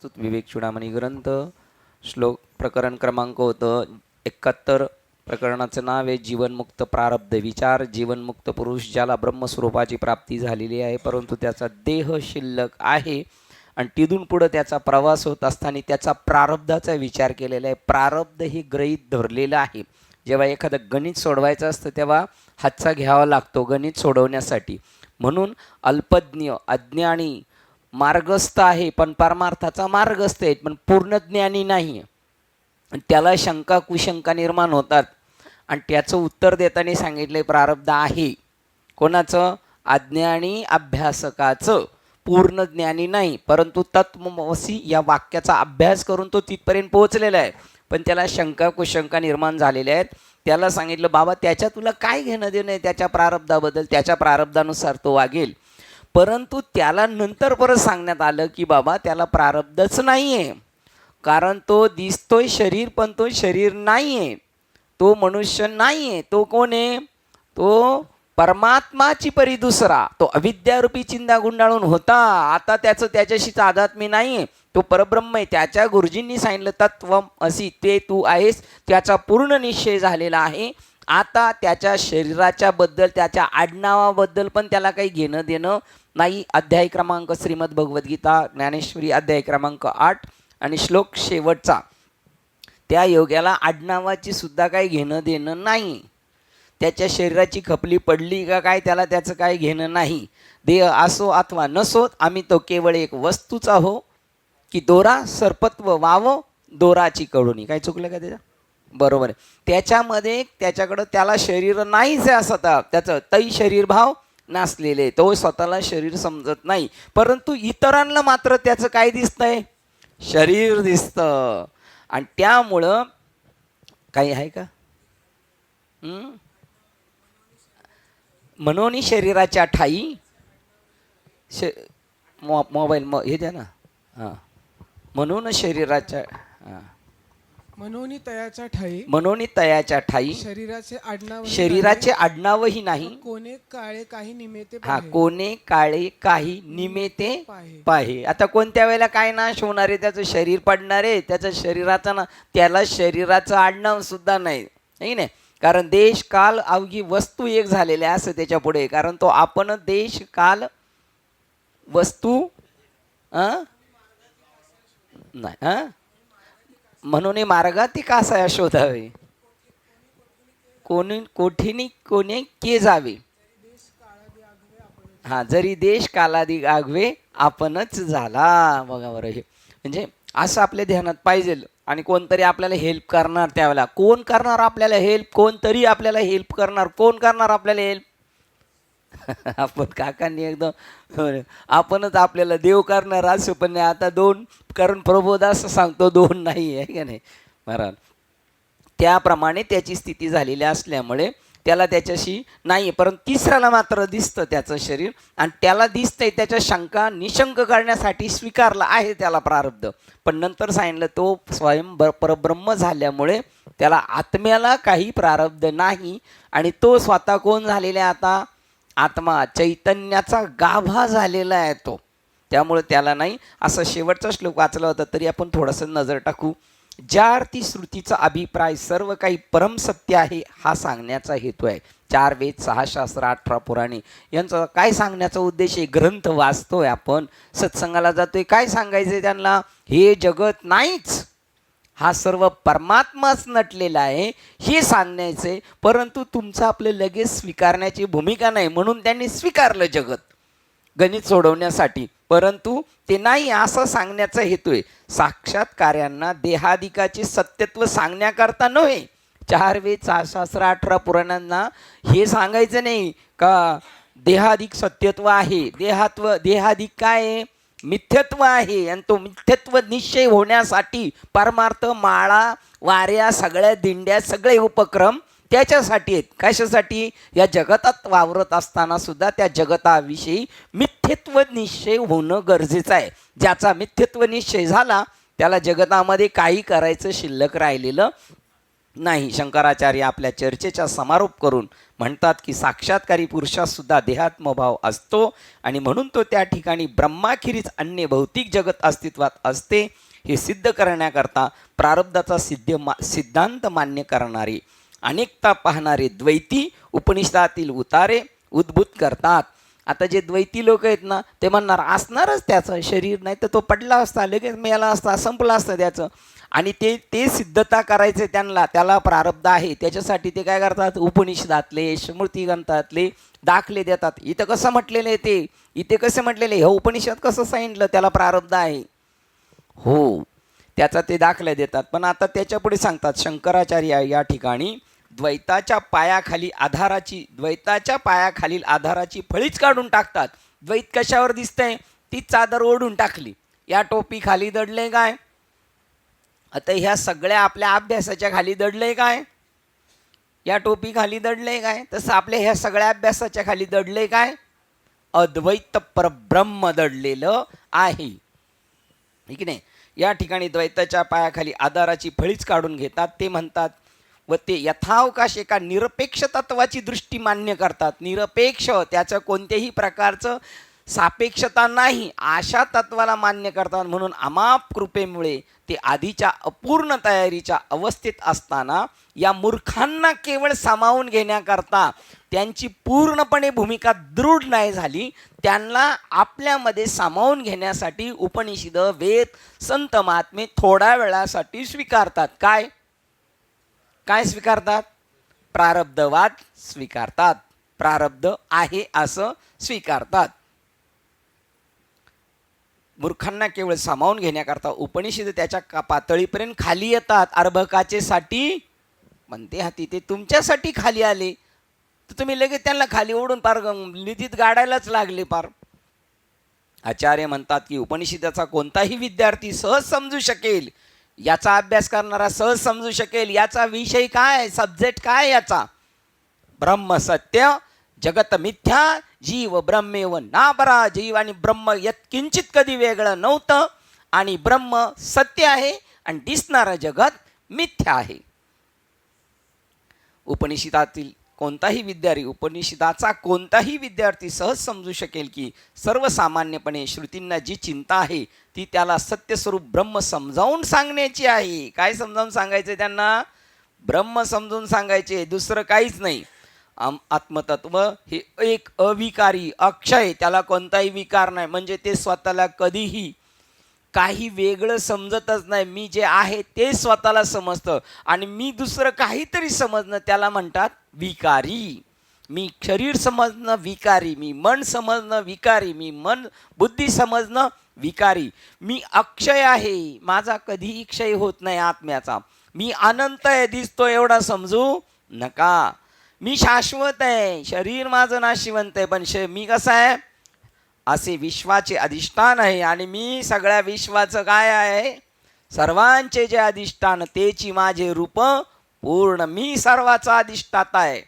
विवेक चूडामणी ग्रंथ श्लोक प्रकरण क्रमांक होतं 71. प्रकरणाचं नाव आहे जीवनमुक्त प्रारब्ध विचार. जीवनमुक्त पुरुष ज्याला ब्रह्मस्वरूपाची प्राप्ती झालेली आहे, परंतु त्याचा देह शिल्लक आहे आणि तिथून पुढं त्याचा प्रवास होत असताना त्याचा प्रारब्धाचा विचार केलेला आहे. प्रारब्ध हे गृहीत धरलेलं आहे. जेव्हा एखादं गणित सोडवायचं असतं तेव्हा हातचा घ्यावा लागतो गणित सोडवण्यासाठी. म्हणून अल्पज्ञ अज्ञानी मार्गस्थ आहे, पण परमार्थाचा मार्गस्थ आहे, पण पूर्ण ज्ञानी नाही. त्याला शंका कुशंका निर्माण होतात आणि त्याचं उत्तर देताना सांगितले प्रारब्ध आहे कोणाचं? अज्ञानी अभ्यासकाचं. पूर्ण ज्ञानी नाही, परंतु तत्वमसी या वाक्याचा अभ्यास करून तो तिथपर्यंत पोहोचलेला आहे, पण त्याला शंका कुशंका निर्माण झालेल्या आहेत. त्याला सांगितलं बाबा त्याच्या तुला काय घेणं देणं आहे त्याच्या प्रारब्धाबद्दल, त्याच्या प्रारब्धानुसार तो वागेल. परंतु त्याला नंतर परत सांगण्यात आलं की बाबा त्याला प्रारब्धच नाही आहे, कारण तो दिसतोय शरीर पण तो शरीर नाही आहे, तो मनुष्य नाही आहे. तो कोण आहे? तो परमात्माची परी दुसरा, तो अविद्यारूपी चिंता गुंडाळून होता. आता त्याचं त्याच्याशी तादात्म्य नाही आहे, तो परब्रह्म आहे. त्याच्या गुरुजींनी सांगितलं तत्वम असी, ते तू आहेस, त्याचा पूर्ण निश्चय झालेला आहे. आता त्याच्या शरीराच्या बद्दल त्याच्या आडनावाबद्दल पण त्याला काही घेणं देणं नाही. अध्याय क्रमांक श्रीमद भगवद्गीता ज्ञानेश्वरी अध्याय क्रमांक 8 आणि श्लोक शेवटचा. त्या योग्याला आडनावाची सुद्धा काही घेणं देणं नाही. त्याच्या शरीराची खपली पडली का काय त्याला त्याचं काय घेणं नाही. देह असो अथवा नसो, आम्ही तो केवळ एक वस्तूच आहो की दोरा सर्पत्व वावो दोराची कडुनी. काय चुकलं का त्याच्या? बरोबर आहे. त्याच्यामध्ये त्याच्याकडं त्याला शरीर नाहीच आहे असं त्याचं तै शरीर भाव नसलेले, तो स्वतःला शरीर समजत नाही, परंतु इतरांना मात्र त्याचं काय दिसतंय? शरीर दिसतं. आणि त्यामुळं काही आहे का मनोनी शरीराच्या ठाई मोबाईल हे द्या ना. हां, म्हणून शरीराच्या मनोनी तयाच्या ठाई मनोनी तयाच्या ठाई शरीराचे आडनावही नाही. कोणे काळे काही निमित्ते हा, कोणे काळे काही निमित्ते पाहे. आता कोणत्या वेळेला काय नाश होणार आहे? त्याचं शरीर पडणार आहे, त्याचं शरीराचं ना, त्याला शरीराचं आडनाव सुद्धा नाही नाही. कारण देश काल अवघी वस्तू एक झालेले असं त्याच्या पुढे, कारण तो आपण देश काल वस्तू नाही. म्हणून मार्गाती कासाया शोधावे, कोणी कोठीनी कोणी के जावे. हा, जरी देश कालादी आगवे आपणच झाला. बघा बरं, हे म्हणजे असं आपल्या ध्यानात पाहिजे. आणि कोणतरी आपल्याला हेल्प करणार, त्यावेळेला कोण करणार आपल्याला हेल्प? कोणतरी आपल्याला हेल्प करणार. कोण करणार आपल्याला हेल्प? आपण काकांनी एकदम आपणच आपल्याला देव करणार असं, पण नाही आता दोन, कारण प्रभुदास सांगतो दोन नाही आहे का नाही महाराज. त्याप्रमाणे त्याची स्थिती झालेली असल्यामुळे त्याला त्याच्याशी नाही, परंतु तिसऱ्याला मात्र दिसतं त्याचं शरीर, आणि त्याला दिसतंय त्याच्या शंका निशंक करण्यासाठी स्वीकारला आहे त्याला प्रारब्ध. पण नंतर सांगितलं तो स्वयं परब्रह्म झाल्यामुळे त्याला आत्म्याला काही प्रारब्ध नाही, आणि तो स्वतः कोण झालेला आहे? आता आत्मा चैतन्याचा गाभा झालेला आहे तो, त्यामुळे त्याला नाही. असं शेवटचा श्लोक वाचला होता, तरी आपण थोडंसं नजर टाकू. ज्या अर्थी श्रुतीचा अभिप्राय सर्व काही परमसत्य आहे हा सांगण्याचा हेतू आहे. 4 वेद 6 शास्त्र 18 पुराणे यांचा काय सांगण्याचा उद्देश आहे? ग्रंथ वाचतोय आपण, सत्संगाला जातोय, काय सांगायचंय त्यांना? हे जगत नाहीच, हा सर्व परमात्माच नटलेला आहे हे सांगायचंय. परंतु तुमचं आपलं लगेच स्वीकारण्याची भूमिका नाही, म्हणून त्यांनी स्वीकारलं जगत गणित सोडवण्यासाठी, परंतु ते नाही असं सांगण्याचा हेतू आहे. साक्षात्कार्यांना देहाधिकाचे सत्यत्व सांगण्याकरता नव्हे. 4 वेद 6 शास्त्र 18 पुराणांना हे सांगायचं नाही का देहाधिक सत्यत्व आहे. देहाधिक काय आहे? मिथ्यत्व आहे. आणि तो मिथ्यत्व निश्चय होण्यासाठी परमार्थ, माळा, वाऱ्या, सगळ्या दिंड्या, सगळे उपक्रम त्याच्यासाठी आहेत. कशासाठी? या जगतात वावरत असताना सुद्धा त्या जगताविषयी मिथ्यत्व निश्चय होणं गरजेचं आहे. ज्याचा मिथ्यत्व निश्चय झाला त्याला जगतामध्ये काही करायचं शिल्लक राहिलेलं नाही. शंकराचार्य आपल्या चर्चेचा समारोप करून म्हणतात की साक्षात्कारी पुरुषात सुद्धा देहात्मभाव असतो आणि म्हणून तो त्या ठिकाणी ब्रह्माखेरीज अन्य भौतिक जगत अस्तित्वात असते हे सिद्ध करण्याकरता प्रारब्धाचा सिद्धांत मान्य करणारे अनेकता पाहणारे द्वैती उपनिषदातील उतारे उद्भूत करतात. आता जे द्वैती लोक आहेत ना ते म्हणणार असणारच त्याचं शरीर, नाही तर तो पडला असता, लगेच मेला असता, संपला असतं त्याचं. आणि ते सिद्धता करायचे त्यांना, त्याला प्रारब्ध आहे. त्याच्यासाठी ते काय करतात, उपनिषदातले स्मृती ग्रंथातले दाखले देतात. इथं कसं म्हटलेलं आहे ते, इथे कसं म्हटलेलं आहे, हे उपनिषद कसं सांगितलं त्याला प्रारब्ध आहे, हो त्याचा ते दाखले देतात. पण आता त्याच्यापुढे सांगतात शंकराचार्य या ठिकाणी द्वैताच्या पायाखालील आधाराची फळीच काढून टाकतात. द्वैत कशावर दिसतंय, ती चादर ओढून टाकली, या टोपी खाली दडले काय. आता ह्या सगळ्या आपल्या अभ्यासाच्या खाली दडले काय, या टोपी खाली दडले काय. तसं आपल्या ह्या सगळ्या अभ्यासाच्या खाली दडले काय, अद्वैत परब्रह्म दडलेलं आहे, ठीक नाही. या ठिकाणी द्वैताच्या पायाखाली आधाराची फळीच काढून घेतात. ते म्हणतात व ते यथावकाश एका निरपेक्ष तत्वाची दृष्टी मान्य करतात. निरपेक्ष, त्याचं कोणत्याही प्रकारचं सापेक्षता नाही, अशा तत्वाला मान्य करतात. म्हणून अमाप कृपेमुळे ते आधीच्या अपूर्ण तयारीच्या अवस्थेत असताना या मूर्खांना केवळ सामावून घेण्याकरता त्यांची पूर्णपणे भूमिका दृढ नाही झाली, त्यांना आपल्यामध्ये सामावून घेण्यासाठी उपनिषद वेद संत महात्मे थोड्या वेळासाठी स्वीकारतात. काय काय स्वीकारतात, प्रारब्धवाद स्वीकारतात, प्रारब्ध आहे असं स्वीकारतात. मूर्खांना केवळ सामावून घेण्याकरता उपनिषद त्याच्या पातळीपर्यंत खाली येतात. अर्भकाचेसाठी म्हणते हाती ते तुमच्यासाठी खाली आले, तर तुम्ही लगेच त्यांना खाली ओढून पार निधीत गाडायलाच लागले पार. आचार्य म्हणतात की उपनिषदाचा कोणताही विद्यार्थी सहज समजू शकेल, याचा अभ्यास करणारा सहज समजू शकेल. याचा विषय काय, सब्जेक्ट काय याचा, ब्रह्म सत्य जगत मिथ्या, जीव ब्रह्मेव नापरा. जीव आणि ब्रह्म यत्किंचित कधी वेगळं नव्हतं आणि ब्रह्म सत्य आहे आणि दिसणारं जगत मिथ्या आहे. उपनिषदाचा कोणताही विद्यार्थी सहज समजू शकेल की सर्वसामान्यपणे श्रुतींना जी चिंता आहे ती त्याला सत्यस्वरूप ब्रह्म समजावून सांगण्याची आहे. काय समजावून सांगायचे त्यांना, ब्रह्म समजून सांगायचे, दुसरं काहीच नाही. आत्मतत्व हे एक अविकारी अक्षय, त्याला कोणताही विकार नाही. म्हणजे ते स्वतःला कधीही काही वेगळं समजतच नाही. मी जे आहे ते स्वतःला समजतं आणि मी दुसरं काहीतरी समजणं त्याला म्हणतात विकारी. मी शरीर समजणं विकारी, मी मन समजणं विकारी, मी मन बुद्धी समजणं विकारी. मी अक्षय आहे, माझा कधीही क्षय होत नाही आत्म्याचा. मी अनंत आहे दिसतो एवढा समजू नका. मी शाश्वत आहे, शरीर माझं नाशिवंत आहे, पण मी कसं आहे, असे विश्वाचे अधिष्ठान आहे आणि मी सगळ्या विश्वाचं काय आहे, सर्वांचे जे अधिष्ठान तेची माझे रूप पूर्ण, मी सर्वाचा अधिष्ठाता आहे.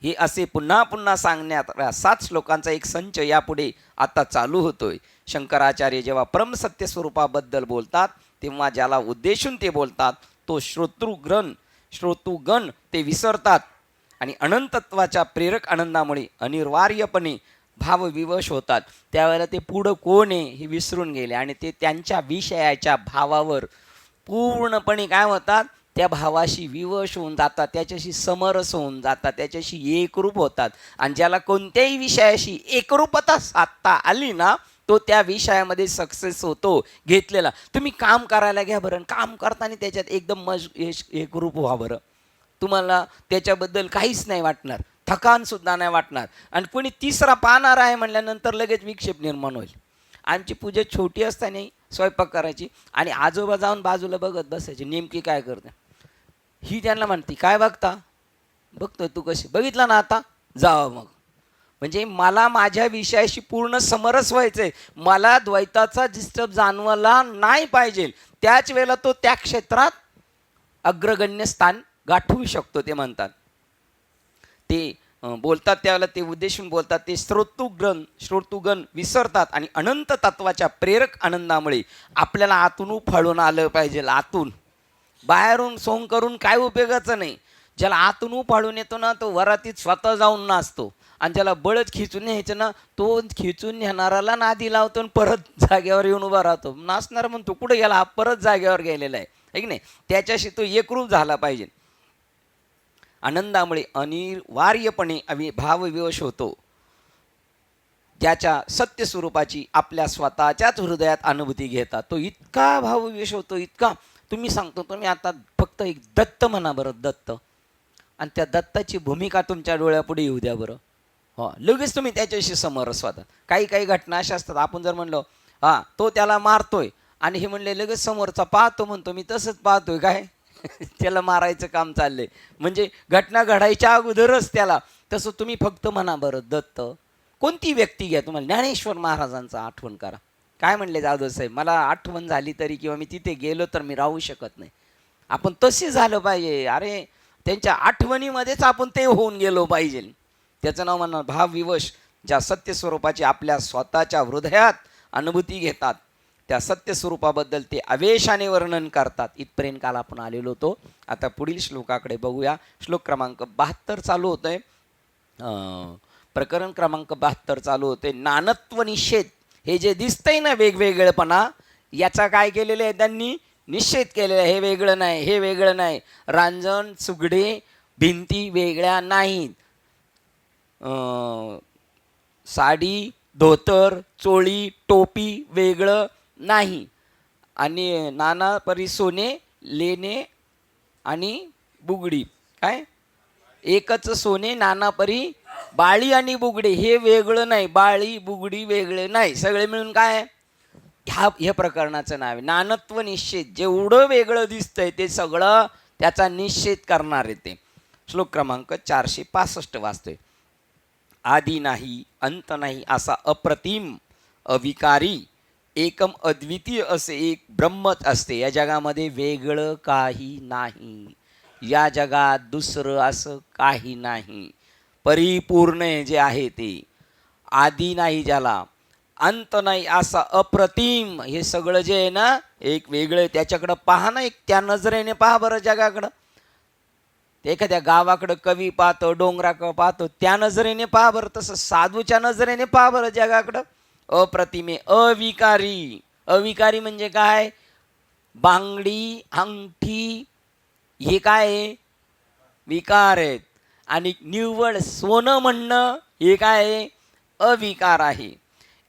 हे असे पुन्हा पुन्हा सांगण्यात 7 श्लोकांचा एक संच यापुढे आता चालू होतोय. शंकराचार्य जेव्हा परमसत्य स्वरूपाबद्दल बोलतात तेव्हा ज्याला उद्देशून ते बोलतात तो श्रोतृगण ते विसरतात आणि अनंतत्वाच्या प्रेरक आनंदामुळे अनिवार्यपणे भावविवश होतात. त्यावेळेला ते पुढं कोण आहे हे विसरून गेले आणि ते त्यांच्या विषयाच्या भावावर पूर्णपणे काय होतात, त्या भावाशी विवश होऊन जातात, त्याच्याशी समरस होऊन जातात, त्याच्याशी एकरूप होतात. आणि ज्याला कोणत्याही विषयाशी एकरूपता साधता आली ना तो त्या विषयामध्ये सक्सेस होतो घेतलेला. तुम्ही काम करायला घ्या बरं, काम करताना त्याच्यात एकदम एकरूप व्हा बरं, तुम्हाला त्याच्याबद्दल काहीच नाही वाटणार, थकानसुद्धा नाही वाटणार. आणि कोणी तिसरा पाहणार आहे म्हणल्यानंतर लगेच विक्षेप निर्माण होईल. आमची पूजा छोटी असताना स्वयंपाक करायची आणि आजोबा जाऊन बाजूला बघत बसायचे, नेमकी काय करते ही त्यांना म्हणते, काय बघता, बघतोय तू कशी, बघितला ना आता जावं मग. म्हणजे मला माझ्या विषयाशी पूर्ण समरस व्हायचंय, मला द्वैताचा डिस्टर्ब जाणवला नाही पाहिजे. त्याच वेळेला तो त्या क्षेत्रात अग्रगण्य स्थान गाठवू शकतो. ते म्हणतात, ते बोलतात त्यावेळेला ते उद्देशून बोलतात, ते श्रोतृगण विसरतात आणि अनंत तत्वाच्या प्रेरक आनंदामुळे आपल्याला आतून उफाळून आलं पाहिजे. आतून बाहेरून सोंग करून काय उपयोगाचं नाही. ज्याला आतून उफाळून येतो ना तो वरातीत स्वतः जाऊन नाचतो, आणि ज्याला बळच खिचून न्यायचं ना तो खिचून नेणाराला नादी लावतो आणि परत जागेवर येऊन उभा राहतो. नाचणार म्हणतो कुठे गेला, हा परत जागेवर गेलेला आहे की नाही. त्याच्याशी तो एकरूप झाला पाहिजे. आनंदामुळे अनिवार्यपणे भावविवश होतो. ज्याच्या सत्य स्वरूपाची आपल्या स्वतःच्याच हृदयात अनुभूती घेतात तो इतका भावविवश होतो, इतका. तुम्ही सांगतो तुम्ही आता फक्त एक दत्त म्हणा बरं, दत्त, आणि त्या दत्ताची भूमिका तुमच्या डोळ्यापुढे येऊ द्या बरं. हो, लगेच तुम्ही त्याच्याशी समरस होतात. काही काही घटना अशा असतात, आपण जर म्हणलो हा तो त्याला मारतोय आणि हे म्हणले लगेच समोरचा पाहतो म्हणतो मी तसंच पाहतोय काय त्याला मारायचं काम चाललंय, म्हणजे घटना घडायच्या अगोदरच त्याला. तसं तुम्ही फक्त म्हणा बरं दत्त, कोणती व्यक्ती घ्या, तुम्हाला ज्ञानेश्वर महाराजांचं आठवण करा. काय म्हणले जाधव साहेब, मला आठवण झाली तरी किंवा मी तिथे गेलो तर मी राहू शकत नाही. आपण तसे झालं पाहिजे. अरे त्यांच्या आठवणीमध्येच आपण ते होऊन गेलो पाहिजे. त्याचं नाव म्हणणार भावविवश. ज्या सत्य स्वरूपाची आपल्या स्वतःच्या हृदयात अनुभूती घेतात त्या सत्य स्वरूपाबद्दल ते आवेशाने वर्णन करतात. इथपर्यंत काल आपण आलेलो होतो. आता पुढील श्लोकाकडे बघूया. श्लोक क्रमांक 72 चालू होतंय. प्रकरण क्रमांक 72 चालू होते. नानत्व निषेध, हे जे दिसतंय ना वेगवेगळेपणा, याचा काय केलेलं आहे त्यांनी, निषेध केलेला आहे. हे वेगळं नाही, हे वेगळं नाही. रांजण सुगडे भिंती वेगळ्या नाहीत. साडी धोतर चोळी टोपी वेगळं नाही. आणि नाना परी सोने लेणे आणि बुगडी, काय एकच सोने नाना परी बाळी आणि बुगडी, हे वेगळं नाही. बाळी बुगडी वेगळे नाही, सगळे मिळून काय ह्या प्रकरणाचं नाव आहे नानत्व निषेध. जेवढं वेगळं दिसतंय ते सगळं त्याचा निषेध करणार आहे ते. श्लोक क्रमांक 465 वाचतोय. आदी नाही अंत नाही असा अप्रतिम अविकारी एकम अद्वितीय असे एक ब्रह्मच असते. या जगामध्ये वेगळं काही नाही. या जगात दुसरं असं काही नाही. परिपूर्ण जे आहे ते. आदी नाही ज्याला, अंत नाही असा अप्रतिम, हे सगळं जे आहे ना एक वेगळं. त्याच्याकडं पहा ना, एक त्या नजरेने पहा बरं जगाकडं. एखाद्या गावाकडं कवी पाहतो, डोंगराकडं पाहतो, त्या नजरेने पहा बरं. तसं साधूच्या नजरेने पहा बरं जगाकडं. अप्रतिमे अविकारी. अविकारी म्हणजे काय, बांगडी अंगठी हे काय आहे, विकार आहेत. आणि निव्वळ सोनं म्हणणं हे काय आहे, अविकार आहे.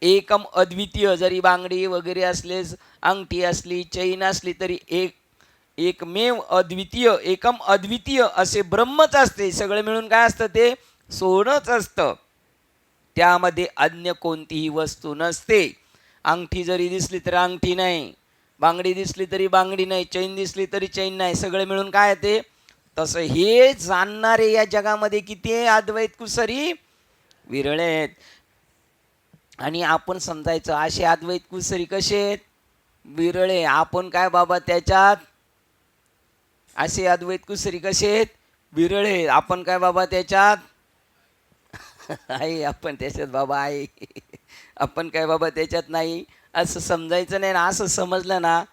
एकम अद्वितीय, जरी बांगडी वगैरे असलेच अंगठी असली चैन असली तरी एकमेव अद्वितीय एकम अद्वितीय असे ब्रह्मच असते. सगळे मिळून काय असतं, ते सोनंच असतं. त्यामध्ये अन्य कोणतीही वस्तू नसते. अंगठी जरी दिसली तरी अंगठी नाही, बांगडी दिसली तरी बांगडी नाही, चैन दिसली तरी चैन नाही, सगळे मिळून काय ते तसं. हे जाणणारे या जगामध्ये किती आहे, अद्वैत कुसरी विरळे आहेत. आणि आपण समजायचं असे अद्वैत कुसरी कसे आहेत, विरळे. आपण काय बाबा त्याच्यात, असे अद्वैत कुसरी कसे आहेत, विरळे. आपण काय बाबा त्याच्यात आहे, आपण त्याच्यात बाबा आहे, आपण काय बाबा त्याच्यात नाही, असं समजायचं नाही ना. असं समजलं ना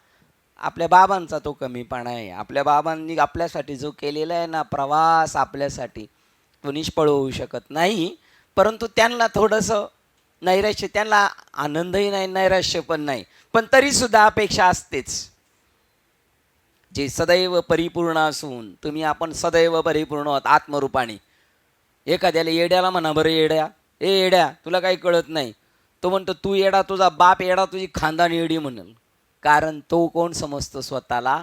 आपल्या बाबांचा तो कमीपणा आहे. आपल्या बाबांनी आपल्यासाठी जो केलेला आहे ना प्रवास आपल्यासाठी, तो निष्फळ होऊ शकत नाही. परंतु त्यांना थोडंसं नैराश्य, त्यांना आनंदही नाही नैराश्य पण नाही, पण तरीसुद्धा अपेक्षा असतेच. जे सदैव परिपूर्ण असून तुम्ही आपण सदैव परिपूर्ण आहोत आत्मरूपाने. एखाद्याला येड्याला म्हणा बरं, येड्या ए येड्या तुला काही कळत नाही, तो म्हणतो तू येडा, तुझा बाप येडा, तुझी खानदान येडी म्हणेल. कारण तो कोण समजतो स्वतःला,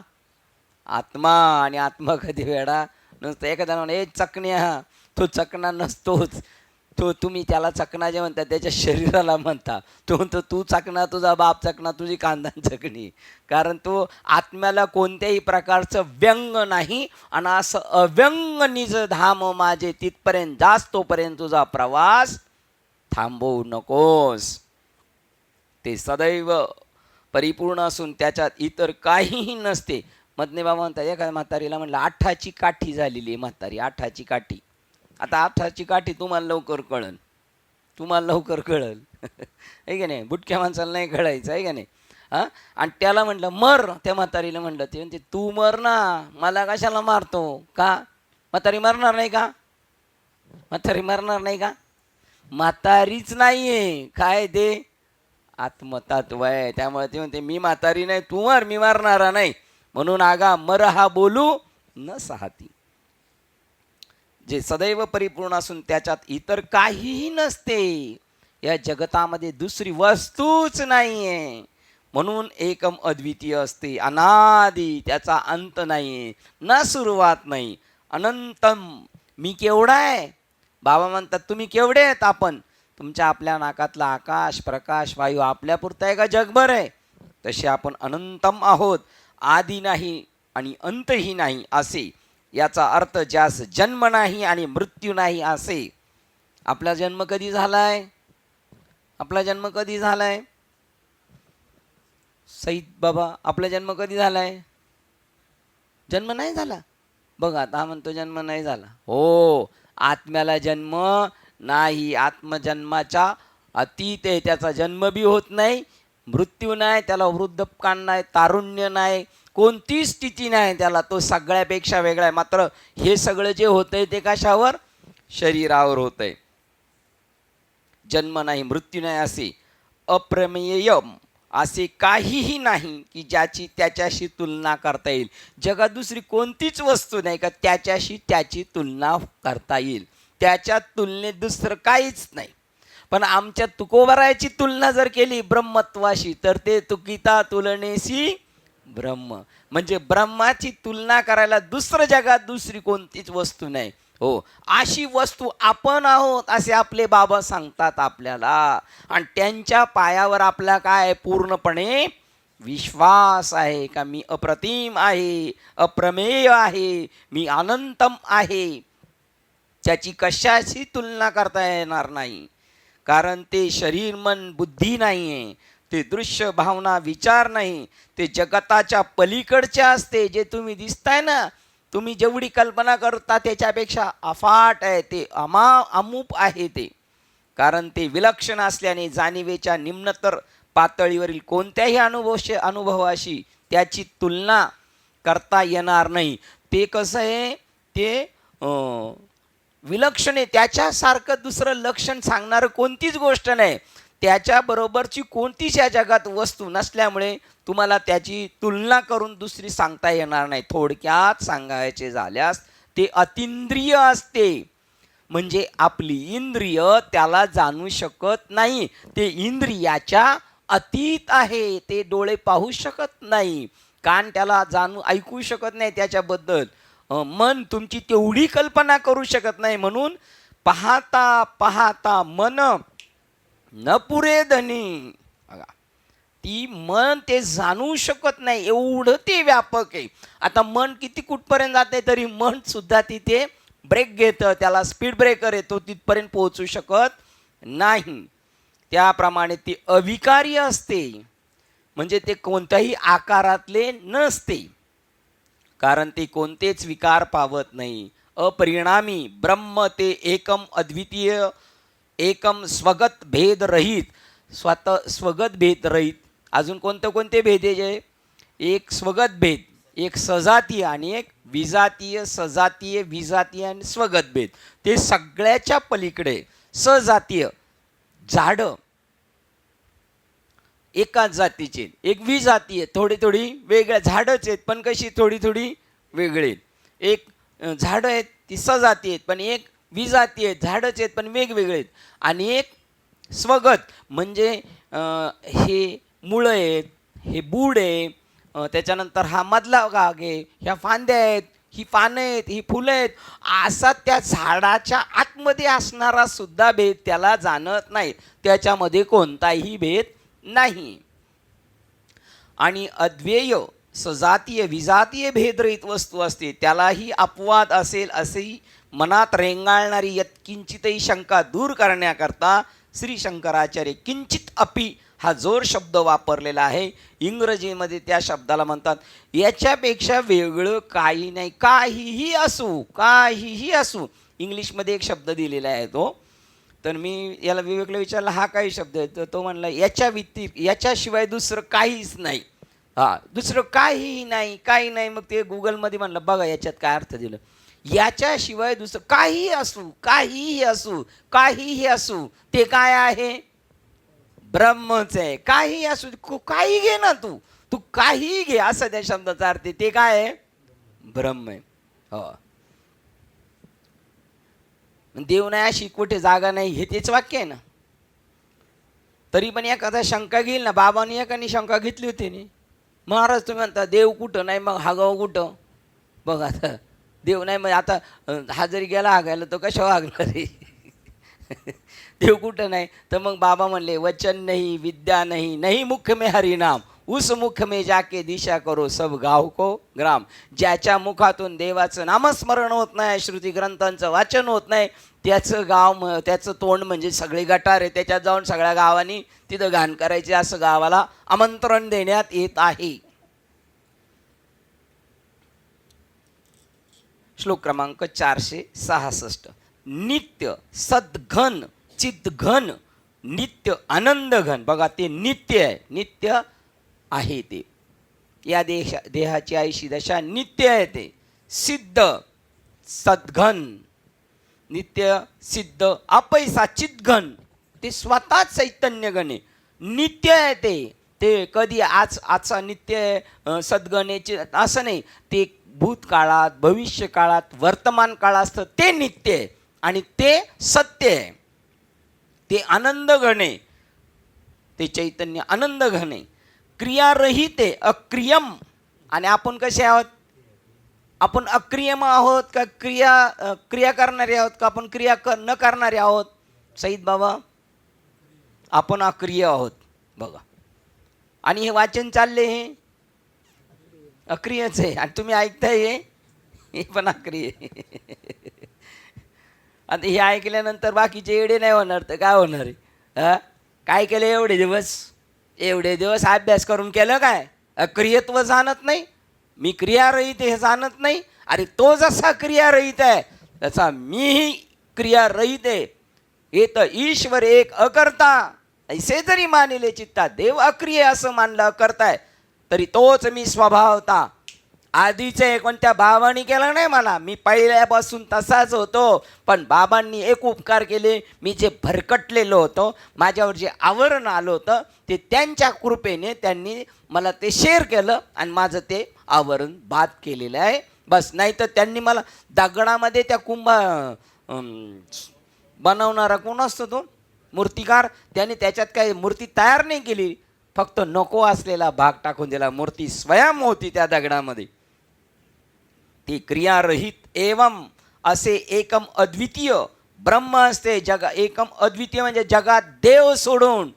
आत्मा. आणि आत्मा कधी वेडा नसतो. एखाद्या म्हणा ए चकण्या, तो चकना नसतोच. तो तुम्ही त्याला चकना जे म्हणता त्याच्या शरीराला म्हणता. तो म्हणतो तू चकना, तुझा बाप चकना, तुझी खानदान चकणी. कारण तो आत्म्याला कोणत्याही प्रकारचं व्यंग नाही. आणि असं अव्यंग निज धाम माझे तिथपर्यंत जास्त, तोपर्यंत तुझा प्रवास थांबवू नकोस. ते सदैव परिपूर्ण असून त्याच्यात इतर काहीही नसते. मधने बाबा म्हणतात एखाद्या म्हातारीला म्हणलं आठाची काठी झालेली आहे म्हातारी, आठाची काठी. आता आठाची काठी तुम्हाला लवकर कळल, तुम्हाला लवकर कळल आहे का नाही, बुटक्या माणसाला नाही कळायचं आहे का नाही. हां, आणि त्याला म्हटलं मर, त्या म्हातारीला म्हटलं, ते म्हणते तू मर ना, मला कशाला मारतो का? म्हातारी मरणार नाही का? म्हातारी मरणार नाही का? म्हातारीच नाहीये, काय ते आत्मतत्व आहे. त्यामुळे ते म्हणते मी म्हातारी नाही, तू मर, मी मारणारा नाही. म्हणून आगा मर हा बोलू न साहती. जे सदैव परिपूर्ण असून त्याच्यात इतर काहीही नसते, या जगतामध्ये दुसरी वस्तूच नाहीये. म्हणून एकम अद्वितीय असते, अनादी, त्याचा अंत नाहीये, ना सुरुवात नाही, अनंतम. मी केवढा आहे? बाबा म्हणतात तुम्ही केवढे आहेत? आपण तुमच्या आपल्या नाकातला आकाश प्रकाश वायू आपल्यापुरता आहे का जगभर आहे? तसे आपण अनंतम आहोत, आदी नाही आणि अंतही नाही असे. याचा अर्थ ज्यास जन्म नाही आणि मृत्यू नाही असे. आपला जन्म कधी झालाय? आपला जन्म कधी झालाय? सईद बाबा, आपला जन्म कधी झालाय? जन्म नाही झाला. बघा आता हा म्हणतो जन्म नाही झाला. हो, आत्म्याला जन्म नाही, आत्मजन्माच्या अतीत आहे. त्याचा जन्म बी होत नाही, मृत्यू नाही, त्याला वृद्धपकाळ नाही, तारुण्य नाही, कोणतीच स्थिती नाही त्याला. तो सगळ्यापेक्षा वेगळा आहे. मात्र हे सगळं जे होतंय ते कशावर? शरीरावर होतंय. जन्म नाही मृत्यू नाही असे अप्रमेय असे काहीही नाही की ज्याची त्याच्याशी तुलना करता येईल. जगात दुसरी कोणतीच वस्तू नाही का त्याच्याशी त्याची तुलना करता येईल. त्याच्या तुलनेत दुसरं काहीच नाही. पण आमच्या तुकोबरायाची तुलना जर केली ब्रह्मत्वाशी तर ते तुकिता तुलनेशी ब्रह्म, म्हणजे ब्रह्माची तुलना करायला दुसरं जगात दुसरी कोणतीच वस्तू नाही. हो, अशी वस्तू आपण आहोत असे आपले बाबा सांगतात आपल्याला. आणि त्यांच्या पायावर आपला काय पूर्णपणे विश्वास आहे का मी अप्रतिम आहे, अप्रमेय आहे, मी अनंतम आहे. त्याची कशाशी तुलना करता येणार नाही. कारण ते शरीर मन बुद्धी नाही आहे, ते दृश्य भावना विचार नाही, ते जगताच्या पलीकडचे असते. जे तुम्ही दिसताय ना, तुम्ही जेवढी कल्पना करता त्याच्यापेक्षा अफाट आहे ते, अमूप आहे ते. कारण ते विलक्षण असल्याने जाणीवेच्या निम्नतर पातळीवरील कोणत्याही अनुभवाशी त्याची तुलना करता येणार नाही. ते कसं आहे, ते विलक्षण आहे. त्याच्यासारखं दुसरं लक्षण सांगणारं कोणतीच गोष्ट नाही. त्याच्याबरोबरची कोणतीच या जगात वस्तू नसल्यामुळे तुम्हाला त्याची तुलना करून दुसरी सांगता येणार नाही. थोडक्यात सांगायचे झाल्यास ते अतींद्रिय असते, म्हणजे आपली इंद्रिय त्याला जाणू शकत नाही. ते इंद्रियाच्या अतीत आहे. ते डोळे पाहू शकत नाही, कान त्याला ऐकू शकत नाही त्याच्याबद्दल, मन तुमची तेवढी कल्पना करू शकत नाही. म्हणून पाहता पाहता मन न पुरे धनी, ती मन ते जाणू शकत नाही, एवढं ते व्यापक आहे. आता मन किती कुठपर्यंत जाते तरी मन सुद्धा तिथे ब्रेक घेतं, त्याला स्पीड ब्रेकर येतो, तिथपर्यंत पोहोचू शकत नाही. त्याप्रमाणे ती अविकारी असते, म्हणजे ते कोणत्याही आकारातले नसते, कारण ते कोणतेच विकार पावत नाही. अपरिणामी ब्रह्म ते एकम अद्वितीय, एकम स्वगत भेद रहित, स्वगत भेद रहित. अजून कोणते भेद आहे? एक स्वगत भेद, एक सजातीय आणि एक विजातीय. सजातीय, विजातीय आणि स्वगत भेद ते सगळ्याच्या पलीकडे. सजातीय झाडं एकाच जातीचे, एक विजातीय थोडी थोडी वेगळ्या झाडच आहेत पण कशी थोडी थोडी वेगळे. एक झाडं आहेत ती सजाती आहेत पण एक विजाती आहेत, झाडच आहेत पण वेगवेगळे आहेत. आणि एक स्वगत म्हणजे हे मुळं आहेत, हे बूड आहे, त्याच्यानंतर हा मधला भाग आहे, ह्या फांद्या आहेत, ही पानं आहेत, ही फुलं आहेत. असा त्या झाडाच्या आतमध्ये असणारा सुद्धा भेद त्याला जाणत नाही. त्याच्यामध्ये कोणताही भेद नाही. आणि अद्वेय सजातीय विजातीय भेदरहित वस्तू असते, त्यालाही अपवाद असेल असेही मनात रेंगाळणारी यत्किंचितही शंका दूर करण्याकरता श्री शंकराचार्य किंचित अपि हा जोर शब्द वापरलेला आहे. इंग्रजीमध्ये त्या शब्दाला म्हणतात याच्यापेक्षा वेगळं काही नाही, काहीही असू, काहीही असू. इंग्लिशमध्ये एक शब्द दिलेला आहे तो, तर मी याला विवेकला विचारलं हा काय शब्द आहे, तर तो म्हणला याच्याशिवाय दुसरं काहीच नाही. हा, दुसरं काहीही नाही, काही नाही. मग ते गुगलमध्ये म्हणलं बघा याच्यात काय अर्थ दिलं. याच्याशिवाय दुसरं काहीही असू, काहीही असू, काहीही असू, ते काय आहे? ब्रह्मच आहे. काहीही असू, काही घे ना, तू तू काहीही घे, असं त्या शब्दाचा अर्थ आहे. ते काय आहे? ब्रह्म आहे. हो, देव नाही अशी कुठे जागा नाही, हे तेच वाक्य आहे ना. तरी पण एखादा शंका घेईल ना, बाबांनी एकाने शंका घेतली होती नी, महाराज तुम्ही म्हणता देव कुठं नाही, मग हागाव कुठं? बघ आता देव नाही, मग आता हा जरी गेला हागायला तो कशा हागणार रे? देव कुठं नाही, तर मग बाबा म्हणले वचन नाही, विद्या नाही, नहीं मुख में हरिनाम, उस मुख में जाके दिशा करो सब गाव को ग्राम. ज्याच्या मुखातून देवाचं नामस्मरण होत नाही, श्रुती ग्रंथांचं वाचन होत नाही, त्याचं गाव, त्याचं तोंड म्हणजे सगळे गटार आहे. त्याच्यात जाऊन सगळ्या गावांनी तिथं घाण करायचे, असं गावाला आमंत्रण देण्यात येत आहे. श्लोक क्रमांक 466. नित्य सद्घन चिद्घन नित्य आनंदघन. बघा ते नित्य आहे, नित्य आहे ते. या देहाची आयुषी दशा नित्य आहे ते. सिद्ध सद्घन, नित्य सिद्ध अपैसा चिद्घन, ते स्वतःच चैतन्यगण आहे, नित्य आहे ते. ते कधी आजचा नित्य आहे सद्गणेचे असं नाही, ते भूतकाळात, भविष्य काळात, वर्तमान काळ असतं ते नित्य आहे आणि ते सत्य आहे. ते आनंद घन आहे, ते चैतन्य आनंद घन आहे. क्रियारहित आहे, अक्रियम. आणि आपण कसे आहोत? आपण अक्रियम आहोत का क्रिया करणारे आहोत का आपण क्रिया न करणारे आहोत? सईद बाबा, आपण अक्रिय आहोत बघा. आणि हे वाचन चालले हे अक्रियच आहे, आणि तुम्ही ऐकताय हे पण अक्रिय. आता हे ऐकल्यानंतर बाकीचे एवढे नाही होणार तर काय होणार आहे? काय केलं एवढे दिवस अभ्यास करून केलं काय? अक्रियत्व जाणत नाही, मी क्रियारहित हे जाणत नाही. अरे तो जसा क्रियारहित आहे तसा मीही क्रियारहित आहे. हे तर ईश्वर एक अकर्ता ऐसे जरी मानिले चित्ता, देव अक्रिय असं मानलं अकर्ताय, तरी तोच मी स्वभावता. आधीचे कोणत्या बाबांनी केलं नाही मला, मी पहिल्यापासून तसाच होतो. पण बाबांनी एक उपकार केले, मी जे भरकटलेलो होतो, माझ्यावर जे आवरण आलं होतं, ते त्यांच्या कृपेने त्यांनी मला ते शेअर केलं आणि माझं ते आवरण बाद केलेलं आहे बस. नाही तर त्यांनी मला दगडामध्ये त्या बनवणारा कोण असतो तो मूर्तिकार, त्याने त्याच्यात काही मूर्ती तयार नाही केली, फक्त नको असलेला भाग टाकून दिला. मूर्ती स्वयं होती त्या दगडामध्ये. ती क्रियारहित एवम असे एकम अद्वितीय ब्रह्म असते. एकम अद्वितीय म्हणजे जगात देव सोडून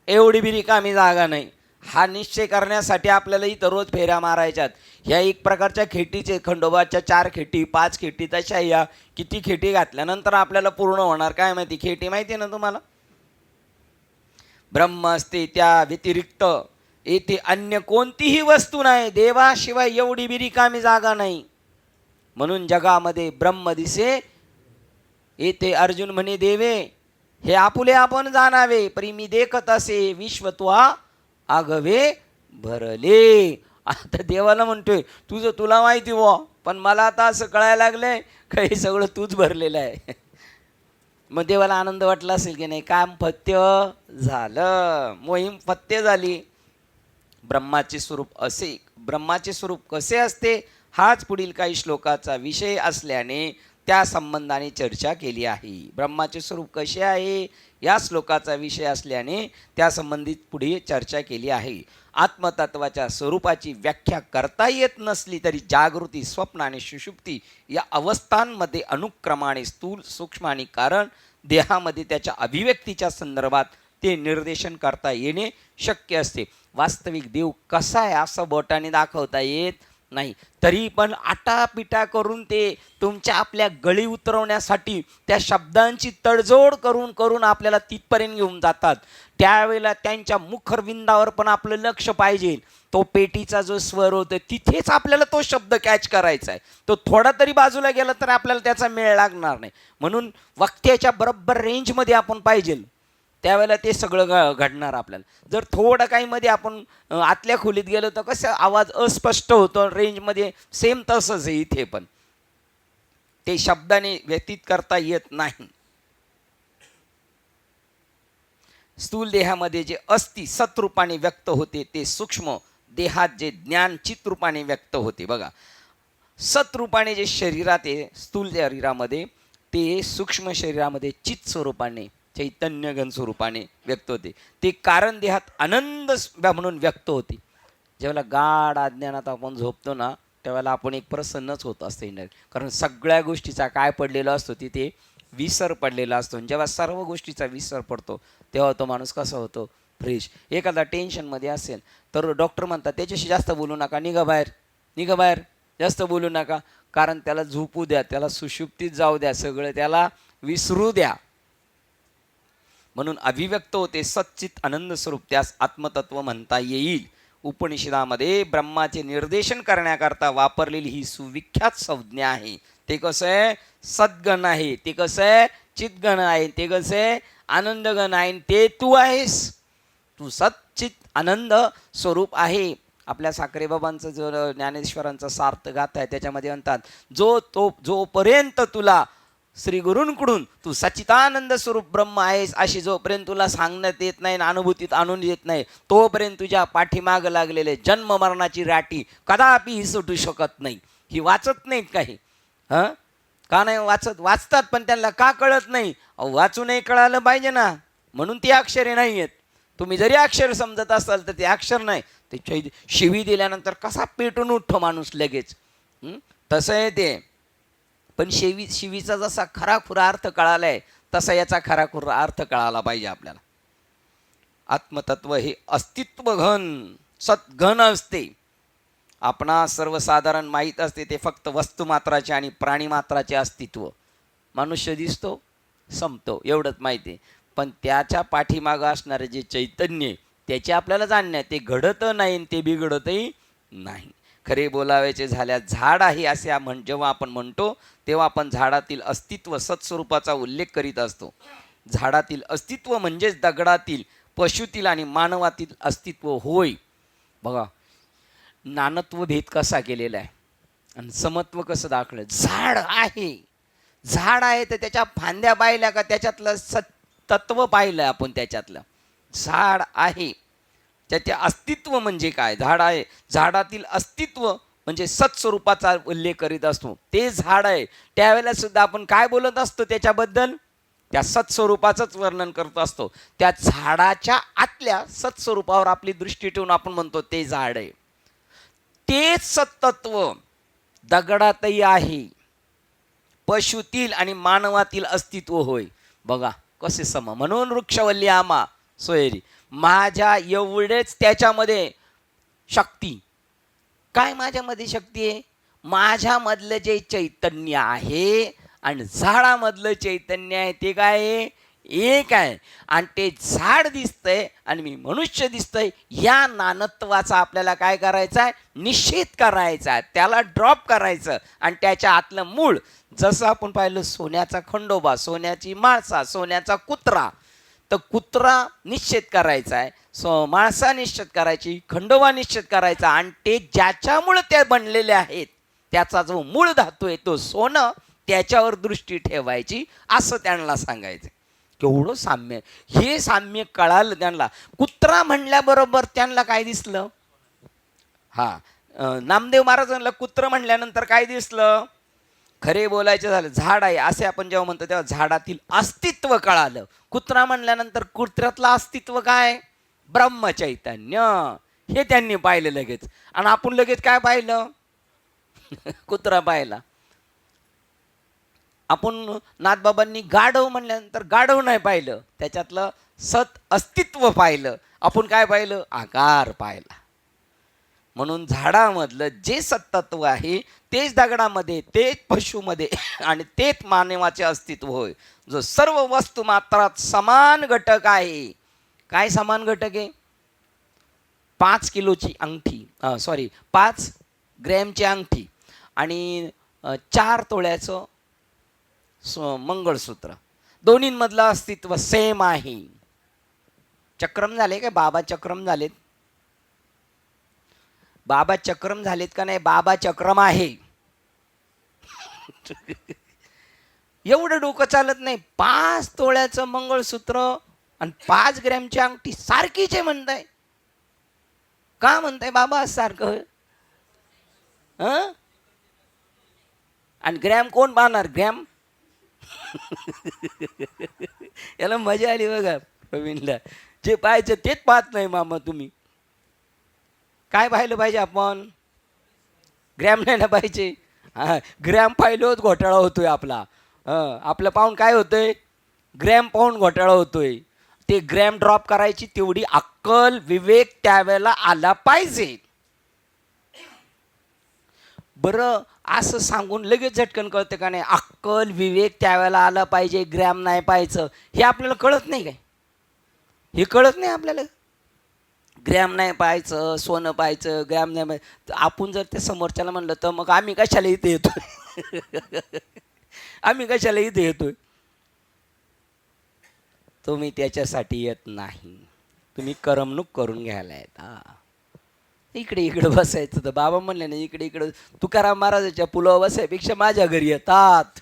एवढी बी रिकामी जागा नाही. हा निश्चय करण्यासाठी आपल्याला इथं रोज फेऱ्या मारायच्यात. ह्या एक प्रकारच्या खेटीचे, खंडोबाच्या 4 खेटी 5 खेटी, तशा या किती खेटी घातल्यानंतर आपल्याला पूर्ण होणार काय माहिती? खेटी माहिती आहे ना तुम्हाला? ब्रह्म असते, त्या व्यतिरिक्त येथे अन्य कोणतीही वस्तू नाही. देवाशिवाय एवढी बी रिकामी जागा नाही. म्हणून जगामध्ये ब्रह्म दिसे येथे. अर्जुन म्हणे देवे हे आपुले आपण जाणावे, परी मी देखत असे विश्व तुआ आगवे भरले. आता देवाला म्हणतोय तुला माहिती व, पण मला आता असं कळायला लागलंय काही सगळं तूच भरलेलं आहे. मग देवाला आनंद वाटला असेल की नाही? काम फत्य झालं, मोहीम फत्य झाली. ब्रह्माचे स्वरूप कसे असते हाच पुढील काही श्लोकाचा विषय असल्याने त्या संबंधाने चर्चा केली आहे. ब्रह्माचे स्वरूप कसे आहे या श्लोकाचा विषय असल्याने त्या संबंधित पुढे चर्चा केली आहे. आत्मतत्वाच्या स्वरूपाची व्याख्या करता येत नसली तरी जागृती, स्वप्न आणि सुषुप्ती या अवस्थांमध्ये अनुक्रमाने स्थूल, सूक्ष्म आणि कारण देहामध्ये त्याच्या अभिव्यक्तीच्या संदर्भात ते निर्देशन करता येणे शक्य असते. वास्तविक देव कसा आहे असं बोटाने दाखवता येत नाही. तरी पण आटापिटा करून ते तुमच्या आपल्या गळी उतरवण्यासाठी त्या शब्दांची तडजोड करून करून आपल्याला तिथपर्यंत घेऊन जातात. त्यावेळेला त्यांच्या मुखरविंदावर पण आपलं लक्ष पाहिजे. तो पेटीचा जो स्वर होतो तिथेच आपल्याला तो शब्द कॅच करायचा आहे. तो थोडा तरी बाजूला गेला तर आपल्याला त्याचा मेळ लागणार नाही. म्हणून वक्त्याच्या बरोबर रेंजमध्ये आपण पाहिजे, त्यावेळेला ते सगळं घडणार आपल्याला. जर थोडं काही मध्ये आपण आतल्या खोलीत गेलो तर कसं आवाज अस्पष्ट होतो. रेंजमध्ये सेम तसंच आहे इथे पण, ते शब्दाने व्यतीत करता येत नाही. स्थूल देहामध्ये जे अस्ति सत्रूपाने व्यक्त होते ते सूक्ष्म देहात जे ज्ञान चित्रूपाने व्यक्त होते. बघा, सत्रूपाने जे शरीरात आहे स्थूल शरीरामध्ये, ते सूक्ष्म शरीरामध्ये चित स्वरूपाने चैतन्य घन स्वरूपाने व्यक्त होते. ते कारण देहात आनंद म्हणून व्यक्त होते. जेव्हा गाढ अज्ञानात आपण झोपतो ना त्यावेळेला आपण एक प्रसन्नच होत असते इंडायरेक्ट. कारण सगळ्या गोष्टीचा काय पडलेला असतो तिथे, विसर पडलेला असतो. जेव्हा सर्व गोष्टीचा विसर पडतो तेव्हा तो माणूस कसा होतो, फ्रेश. एखादा टेन्शनमध्ये असेल तर डॉक्टर म्हणतात त्याच्याशी जास्त बोलू नका, निघा बाहेर, निघा बाहेर, जास्त बोलू नका. कारण त्याला झोपू द्या, त्याला सुषुप्तीत जाऊ द्या, सगळं त्याला विसरू द्या. म्हणून अभिव्यक्त होते सच्चित आनंद स्वरूप, त्यास आत्मतत्व म्हणता येईल. उपनिषदामध्ये ब्रह्माचे निर्देशन करण्याकरता वापरलेली ही सुविख्यात संज्ञा आहे. ते कसं आहे, सद्गण आहे. ते कसं आहे, चितगण आहे. ते कसं आहे, आनंदगण आहे. ते तू आहेस. तू सच्चित आनंद स्वरूप आहे. आपल्या साखरेबाबांचं जो ज्ञानेश्वरांचा सार्थ गाथा आहे त्याच्यामध्ये म्हणतात, जोपर्यंत तुला श्री गुरूंकडून तू सच्चिदानंद स्वरूप ब्रह्म आहेस अशी जोपर्यंत तुला सांगण्यात येत नाही, अनुभूतीत आणून येत नाही, तोपर्यंत तुझ्या पाठीमाग लागलेले जन्म मरणाची राटी कदापि ही सुटू शकत नाही. ही वाचत नाहीत काही. का नाही वाचत? वाचतात पण त्यांना का कळत नाही? वाचूनही कळालं पाहिजे ना, म्हणून ती अक्षरे नाही आहेत. तुम्ही जरी अक्षर समजत असाल तर ते अक्षर नाही. ते शिवी दिल्यानंतर कसा पेटून उठतो माणूस लगेच, तसं आहे ते. पण शिवीचा जसा खराखुरा अर्थ कळाला आहे तसा याचा खराखुरा अर्थ कळाला पाहिजे आपल्याला. आत्मतत्व हे अस्तित्व घन सद्घन असते. आपणा सर्वसाधारण माहीत असते ते फक्त वस्तुमात्राचे आणि प्राणीमात्राचे अस्तित्व. मनुष्य दिसतो, संपतो, एवढंच माहिती आहे. पण त्याच्या पाठीमागं असणारे जे चैतन्य त्याचे आपल्याला जाणणे, ते घडत नाही ते बिघडतही नाही. खरे बोलावायचे झाल्या झाड आहे असे जेव्हा आपण म्हणतो तेव्हा आपण झाडातील अस्तित्व सत्स्वरूपाचा उल्लेख करीत असतो. झाडातील अस्तित्व म्हणजेच दगडातील, पशुतील आणि मानवातील अस्तित्व होय. बघा, नानत्व भेद कसा केलेला आहे आणि समत्व कसं दाखवलं. झाड आहे, झाड आहे तर त्याच्या फांद्या पाहिल्या का, त्याच्यातलं तत्व पाहिलं आपण. त्याच्यातलं झाड आहे, त्याचे अस्तित्व म्हणजे काय, झाड आहे. झाडातील अस्तित्व म्हणजे सत्स्वरूपाचा उल्लेख करीत असतो. ते झाड आहे त्यावेळेला सुद्धा आपण काय बोलत असतो त्याच्याबद्दल, त्या सत्स्वरूपाचंच वर्णन करत असतो. त्या झाडाच्या आतल्या सत्स्वरूपावर आपली दृष्टी ठेवून आपण म्हणतो ते झाड आहे. तेच सत्तत्व दगडातही आहे, पशुतील आणि मानवातील अस्तित्व होय. बघा कसे सम. म्हणून वृक्षवल्ली आमा सोयरी, माझ्या एवढेच त्याच्यामध्ये शक्ती. काय माझ्यामध्ये शक्ती आहे? माझ्यामधलं जे चैतन्य आहे आणि झाडामधलं चैतन्य आहे ते काय आहे, एक आहे. आणि ते झाड दिसतंय आणि मी मनुष्य दिसतंय. या नानत्वाचा आपल्याला काय करायचं आहे, निषेध करायचा आहे, त्याला ड्रॉप करायचं. आणि त्याच्या आतलं मूळ, जसं आपण पाहिलं सोन्याचा खंडोबा, सोन्याची माळसा, सोन्याचा कुत्रा, तर कुत्रा निश्चित करायचा आहे, माळसा निश्चित करायची, खंडोबा निश्चित करायचा. आणि ते ज्याच्यामुळे ते बनलेले आहेत त्याचा जो मूळ धातू आहे तो सोनं, त्याच्यावर दृष्टी ठेवायची असं त्यांना सांगायचं. केवढं साम्य, हे साम्य कळालं त्यांना. कुत्रा म्हणल्याबरोबर त्यांना काय दिसलं, नामदेव महाराजांना कुत्र म्हणल्यानंतर काय दिसलं, खरे बोलायचे झालं झाड आहे असे आपण जेव्हा म्हणतो तेव्हा झाडातील अस्तित्व कळालं. कुत्रा म्हणल्यानंतर कुत्र्यातलं अस्तित्व काय, ब्रह्मचैतन्य, हे त्यांनी पाहिलं लगेच. आणि आपण लगेच काय पाहिलं, कुत्रा पाहिला. आपण नाथबाबांनी गाढव म्हणल्यानंतर गाढव नाही पाहिलं, त्याच्यातलं सत अस्तित्व पाहिलं. आपण काय पाहिलं, आकार पाहिला. म्हणून झाडामधलं जे सत्तत्व आहे तेच दगडामध्ये, तेच पशुमध्ये आणि तेच मानवाचे अस्तित्व होय, जो सर्व वस्तू मात्रात समान घटक आहे. काय समान घटक आहे? 5 किलोची अंगठी, 5 ग्रॅमची अंगठी आणि 4 तोळ्याचं मंगळसूत्र, दोन्हींमधलं अस्तित्व सेम आहे. चक्रम झाले काय? बाबा चक्रम झालेत? बाबा चक्रम झालेत का नाही? बाबा चक्रम आहे. एवढं डोकं चालत नाही. 5 तोळ्याचं मंगळसूत्र आणि 5 ग्रॅमची अंगठी सारखीच आहे म्हणताय. का म्हणताय बाबा सारखं? आणि ग्रॅम कोण पाहणार? ग्रॅम याला मजा आली बघा प्रवीणला. जे पाहायचं तेच पाहत नाही मामा तुम्ही. काय पाहिलं पाहिजे आपण? ग्रॅम नाही ना पाहिजे. हा, ग्रॅम पाहिलोच घोटाळा होतोय आपला. आपलं पाहून काय होतंय? ग्रॅम पाहून घोटाळा होतोय. ते ग्रॅम ड्रॉप करायची तेवढी अक्कल विवेक त्यावेळेला आला पाहिजे. बरं असं सांगून लगेच झटकन कळतं का नाही? अक्कल विवेक त्यावेळेला आला पाहिजे, ग्रॅम नाही पाहायचं. हे आपल्याला कळत नाही काय? हे कळत नाही आपल्याला. ग्रॅम नाही पाहायचं, सोनं पाहायचं, ग्रॅम नाही पाहायचं. आपण जर ते समोरच्याला म्हणलं तर मग आम्ही कशाला इथे येतोय? आम्ही कशाला इथे येतोय? तुम्ही त्याच्यासाठी येत नाही, तुम्ही करमणूक करून घ्यायला येत. इकडे इकडे बसायचं. तर बाबा म्हणले ना, इकडे इकडे तुकाराम महाराजाच्या पुलावर बसायपेक्षा माझ्या घरी येतात.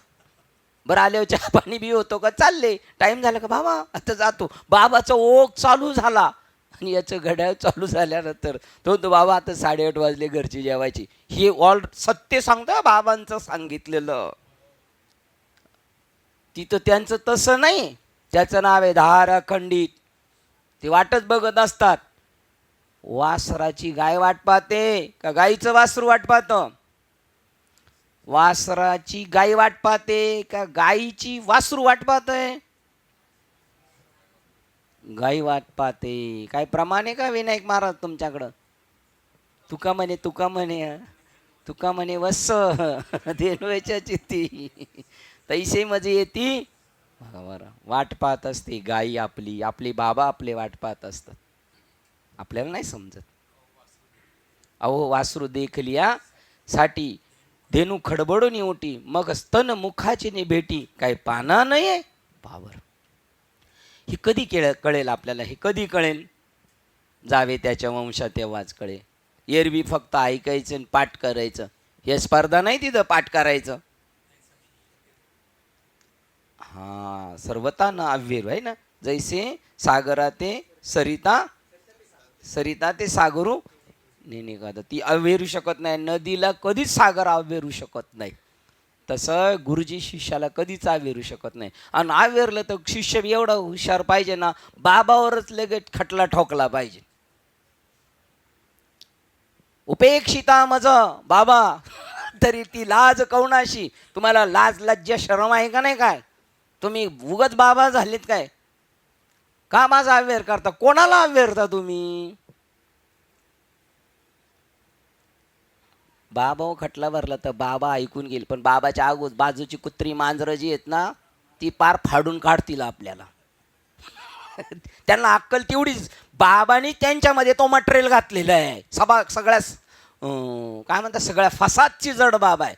बरं आल्यावर चहा पाणी बी होतो का? चालले. टाईम झाला का? बाबा आता जातो. बाबाचा ओघ चालू झाला आणि याचं घड्याळ चालू झाल्यानंतर तो बाबा आता 8:30 वाजले, घरची जेवायची. हे सत्य सांगतं बाबांचं सांगितलेलं. तिथं त्यांचं तसं नाही. त्याचं नाव आहे धारा खंडित. ते वाटच बघत असतात. वासराची गाय वाट पाहते का गाईचं वासरू वाट पाहतं? वासराची गाय वाट पाहते का गाईची वासरू वाट पाहतंय? गाई वाट पाहते. काय प्रमाण आहे का विनायक महाराज तुमच्याकडं? तुका म्हणे तुका म्हणे वत्स देणवेच्या चित्ती तैसे मजे येती. बरं वाट पाहत असते गाई आपली, आपले बाबा आपले वाट पाहत असतात. आपल्याला नाही समजत. अहो वासरू देखलिया साठी धेनू खडबडून ओटी, मग स्तन मुखाची ने भेटी, काय पाना नाही पावर. हे कधी कळेल आपल्याला? हे कधी कळेल? जावे त्याच्या वंशात तेव्हाच कळेल. एरवी फक्त ऐकायचं आणि पाठ करायचं. हे स्पर्धा नाही तिथं पाठ करायचं. हा सर्वता न अव्यरू आहे ना. जैसे सागरा ते सरिता, सरिता ते सागरू नेणे का. ती अव्हेरू शकत नाही. नदीला कधीच सागर अव्हेरू शकत नाही. तसं गुरुजी शिष्याला कधीच अव्हेरू शकत नाही. आणि अव्हेरलं तर शिष्य एवढा हुशार पाहिजे ना, बाबावरच लगेच खटला ठोकला पाहिजे. उपेक्षिता मज बाबा तरी ती लाज कवनाशी. तुम्हाला लाज लज्जा शरम आहे का नाही? काय तुम्ही उगच बाबा झालेत काय? का माझा अव्हेर करता? कोणाला अव्हेरता तुम्ही? बाबा खटला भरला तर बाबा ऐकून घेईल, पण बाबाच्या बाजूची कुत्री मांजरं जी आहेत ना, ती पार फाडून काढतील आपल्याला. त्यांना अक्कल तेवढीच. बाबांनी त्यांच्यामध्ये तो मटेरियल घातलेला आहे. सगळ्या काय म्हणतात, सगळ्या फसादची जड बाबा आहे.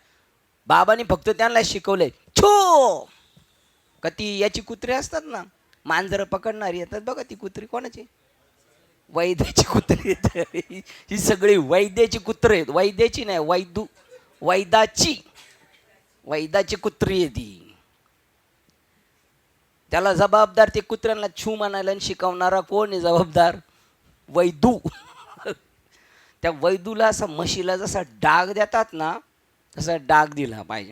बाबांनी फक्त त्यांना शिकवलंय. छो का ती याची कुत्री असतात ना, मांजरं पकडणारी येतात बघा. ती कुत्री कोणाची? वैद्याची कुत्री. ही सगळी वैद्याची कुत्री आहेत. वैद्याची नाही, वैदाची कुत्री आहे ती. त्याला जबाबदार ते कुत्र्यांना छू म्हणायला शिकवणारा कोण आहे जबाबदार? वैदू. त्या वैदूला असा म्हशीला जसा डाग देतात ना, तसा डाग दिला पाहिजे.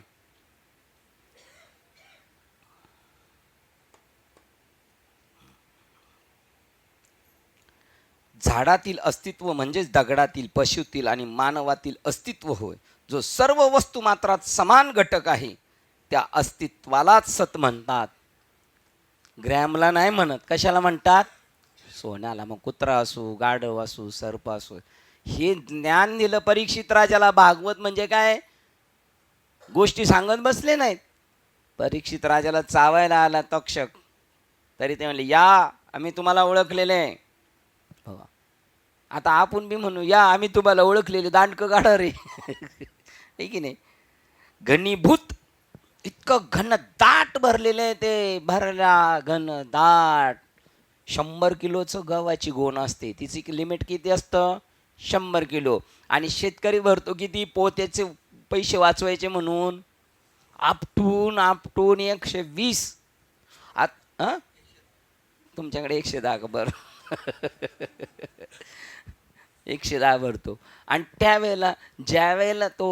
झाडातील अस्तित्व म्हणजेच दगडातील, पशुतील आणि मानवातील अस्तित्व होय. जो सर्व वस्तू मात्रात समान घटक आहे त्या अस्तित्वालाच सत म्हणतात. ग्रॅमला नाही म्हणत. कशाला म्हणतात? सोन्याला. मग कुत्रा असो, गाढव असो, सर्प असो, हे ज्ञान दिलं परीक्षित राजाला. भागवत म्हणजे काय, गोष्टी सांगत बसले नाहीत. परीक्षित राजाला चावायला आला तक्षक, तरी ते म्हणले या आम्ही तुम्हाला ओळखलेले आहे. बघा, आता आपण बी म्हणू या आम्ही तुम्हाला ओळखलेले, दांडकं काढा रे. आहे की नाही. घनीभूत, इतकं घन दाट भरलेलं आहे ते, भरला घन दाट. 100 किलोचं गव्हाची गोण असते, तिची लिमिट किती असतं, 100 किलो. आणि शेतकरी भरतो किती, पोत्याचे पैसे वाचवायचे म्हणून आपटून आपटून 120. तुमच्याकडे 110 का बरं. 110 भरतो. आणि त्यावेळेला ज्या वेळेला तो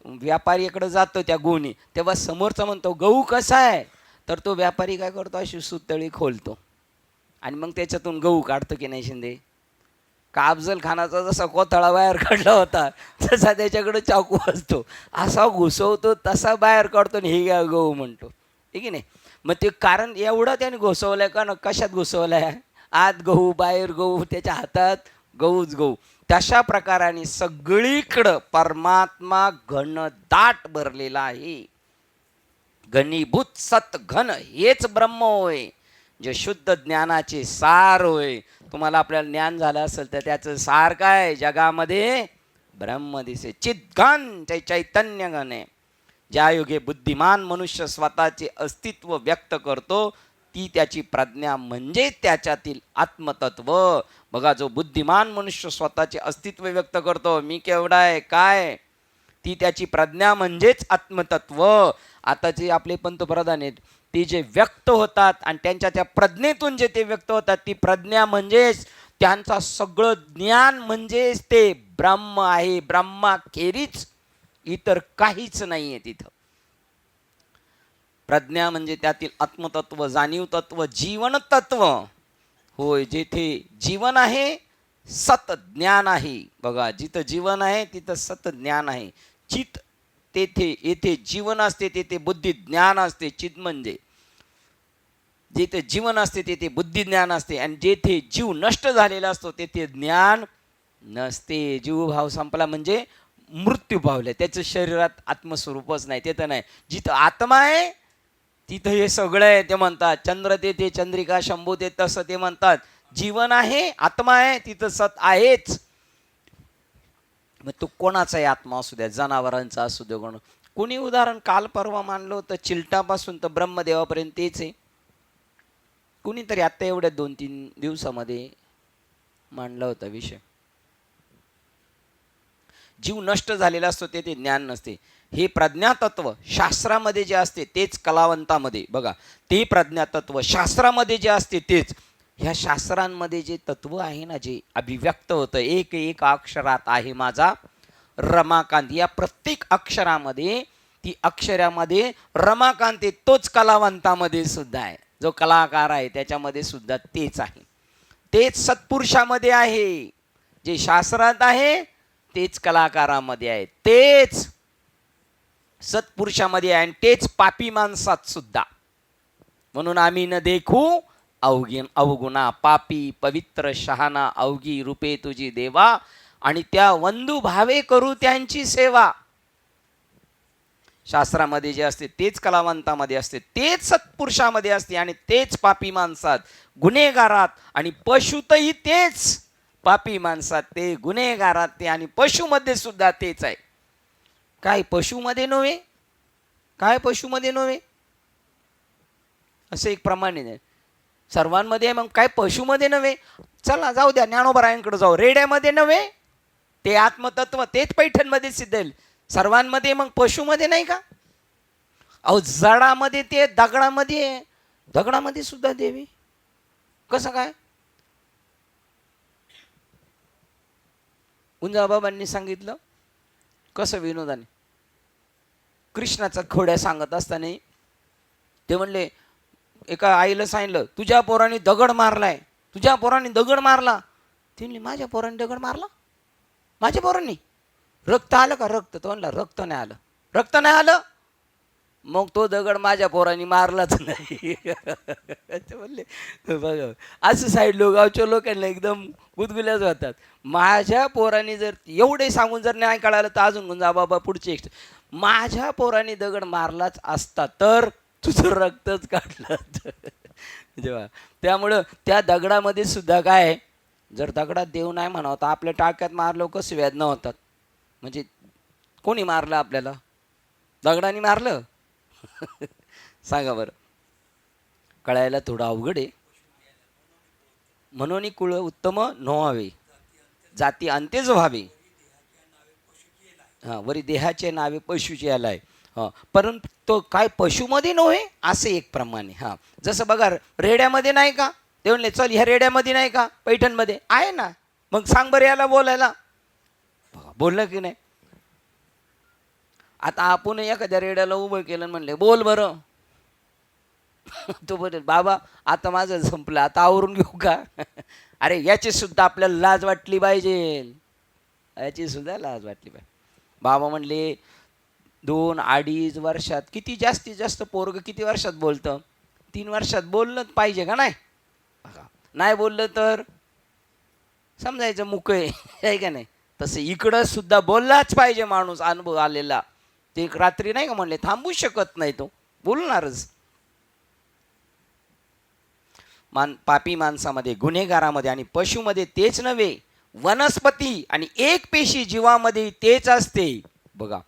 व्यापारीकडे जातो त्या गोणी, तेव्हा समोरचा म्हणतो गहू कसा आहे, तर तो व्यापारी काय करतो, अशी सुतळी खोलतो आणि मग त्याच्यातून गहू काढतो की नाही शिंदे. का अफजल खानाचा जसा कोथळा बाहेर काढला होता तसा त्याच्याकडे चाकू असतो, असा घुसवतो तसा बाहेर काढतो आणि हे गहू म्हणतो. ठीक आहे नाही. मग ते कारण एवढं त्याने घुसवलंय का, कशात घुसवलंय, आत गहू बाहेर गहू, त्याच्या हातात गहूच गहू. तशा प्रकाराने सगळीकडं परमात्मा घन दाट भरलेला आहे. घनीभूत सत घन हेच ब्रह्म होय, जे शुद्ध ज्ञानाचे सार होय. तुम्हाला आपल्याला ज्ञान झालं असेल तर त्याचं सार काय, जगामध्ये ब्रह्म दिसे, चिद्घन चैतन्य घन आहे. ज्या योगे बुद्धिमान मनुष्य स्वतःचे अस्तित्व व्यक्त करतो ती त्याची प्रज्ञा म्हणजे त्याच्यातील आत्मतत्व. बघा, जो बुद्धिमान मनुष्य स्वतःचे अस्तित्व व्यक्त करतो, मी केवढा आहे काय, ती त्याची प्रज्ञा म्हणजेच आत्मतत्व. आता जे आपले पंतप्रधान आहेत ते जे व्यक्त होतात आणि त्यांच्या त्या प्रज्ञेतून जे ते व्यक्त होतात, ती प्रज्ञा म्हणजेच त्यांचा सगळं ज्ञान म्हणजेच ते ब्रह्म आहे. ब्रह्माखेरीज इतर काहीच नाही आहे तिथं. प्रज्ञा म्हणजे त्यातील आत्मतत्व, जाणीव तत्व, जीवन तत्व होय. जेथे जीवन आहे सत ज्ञान आहे. बघा, जिथं जीवन आहे तिथं सत ज्ञान आहे. चित तेथे, येथे जीवन असते तेथे बुद्धी ज्ञान असते. चित म्हणजे जेथे जीवन असते तेथे बुद्धी ज्ञान असते, आणि जेथे जीव नष्ट झालेला असतो तेथे ज्ञान नसते. जीवभाव संपला म्हणजे मृत्यू पावले, त्याचं शरीरात आत्मस्वरूपच नाही, ते तर नाही. जिथं आत्मा आहे तिथं हे सगळं आहे. ते म्हणतात चंद्र तेथे चंद्रिका शंभू ते, तसं ते म्हणतात. जीवन आहे, आत्मा आहे, तिथं सत आहेच. मग तो कोणाचाही आत्मा असू द्या, जनावरांचा असू द्या, कोणी उदाहरण काल परवा मानलं होतं, चिलटापासून तर ब्रह्मदेवापर्यंत तेच आहे. कुणीतरी आत्ता एवढ्या 2-3 दिवसामध्ये मांडला होता विषय. जीव नष्ट झालेला असतो तेथे ज्ञान नसते. हे प्रज्ञातत्व शास्त्रामध्ये जे असते तेच कलावंतामध्ये, बघा, ते प्रज्ञातत्व शास्त्रामध्ये जे असते तेच ह्या शास्त्रांमध्ये जे तत्व आहे ना, जे अभिव्यक्त होतं, एक एक अक्षरात आहे माझा रमाकांत. या प्रत्येक अक्षरामध्ये, ती अक्षरामध्ये रमाकांत आहे. तोच कलावंतामध्ये सुद्धा आहे. जो कलाकार आहे त्याच्यामध्ये सुद्धा तेच आहे. तेच सत्पुरुषामध्ये आहे. जे शास्त्रात आहे तेच कलाकारामध्ये आहे, तेच सत्पुरुषामध्ये आहे, आणि तेच पापी माणसात सुद्धा. म्हणून आम्ही न देखू अवगुणा, पापी पवित्र शहाणा अवघी रूपे तुझी देवा, आणि त्या वंदू भावे करू त्यांची सेवा. शास्त्रामध्ये जे असते तेच कलावंतामध्ये असते, तेच सत्पुरुषामध्ये असते, आणि तेच पापी माणसात, गुन्हेगारात आणि पशुतही तेच. पापी माणसात ते, गुन्हेगारात ते, आणि पशुमध्ये सुद्धा तेच आहे. काय पशुमध्ये नव्हे, काय पशुमध्ये नव्हे, असं एक प्रमाणे नाही. सर्वांमध्ये मग काय पशुमध्ये नव्हे. चला जाऊ द्या, ज्ञानोबरायांकडे जाऊ. रेड्यामध्ये नव्हे, ते आत्मतत्व तेच पैठणमध्ये सिद्धेल. सर्वांमध्ये मग पशुमध्ये नाही का. अहो, जडामध्ये ते, दगडामध्ये, दगडामध्ये सुद्धा देवी. कसं काय. गुंजाबाबांनी सांगितलं कसं विनोदाने. कृष्णाचा खोड्या सांगत असताना ते म्हणले, एका आईला सांगितलं तुझ्या पोराने दगड मारलाय, तुझ्या पोराने दगड मारला. ती म्हणली माझ्या पोराने दगड मारला, माझ्या पोरांनी. रक्त आलं का, रक्त. तो म्हणला रक्त नाही आलं. रक्त नाही आलं मग तो दगड माझ्या पोरांनी मारलाच नाही. ते म्हणले बघा, असं साईड गावच्या लोकांना एकदम गुदगुल्याच होतात. माझ्या पोरांनी जर एवढे सांगून जर नाही कळालं तर अजून जा बाबा पुढची एक. माझ्या पोरांनी दगड मारलाच असता तर तुझं रक्तच काढलं. जेव्हा त्यामुळं त्या दगडामध्ये सुद्धा काय, जर दगडात देव नाही म्हणावं तर आपल्या टाक्यात मारलं कसं वेदना होतात. म्हणजे कोणी मारलं आपल्याला? दगडाने मारलं? सांगा बरं. कळायला थोडं अवघड आहे. म्हणून कुळ उत्तम नव्हावे, जाती अंत्यच व्हावे. हां, वरी देहाचे नावे पशुचे आलाय. हां, परंतु तो काय पशुमध्ये नव्हे असे एक प्रमाणे. हां, जसं बघा रेड्यामध्ये नाही का, ते म्हणले चल ह्या रेड्यामध्ये नाही का, पैठणमध्ये आहे ना, मग सांग बरं याला बोलायला. बोललं की नाही? आता आपण एखाद्या रेड्याला उभं केलं म्हणले बोल बरं. तो बोलेल बाबा आता माझं संपलं, आता आवरून घेऊ का? अरे याची सुद्धा आपल्याला लाज वाटली पाहिजे, याची सुद्धा लाज वाटली पाहिजे. बाबा म्हणले 2-2.5 वर्षात, किती जास्तीत जास्त पोरग किती वर्षात बोलतं? 3 वर्षात बोललंच पाहिजे का नाही? नाही बोललं तर समजायचं मुकय आहे का नाही? तसं इकडं सुद्धा बोललाच पाहिजे माणूस अनुभव आलेला. ते रात्री नाही का म्हणले थांबू शकत नाही, तो बोलणारच. पापी माणसामध्ये, गुन्हेगारामध्ये आणि पशुमध्ये तेच नव्हे, वनस्पती आणि एक पेशी जीवामध्ये तेच असते. बघा,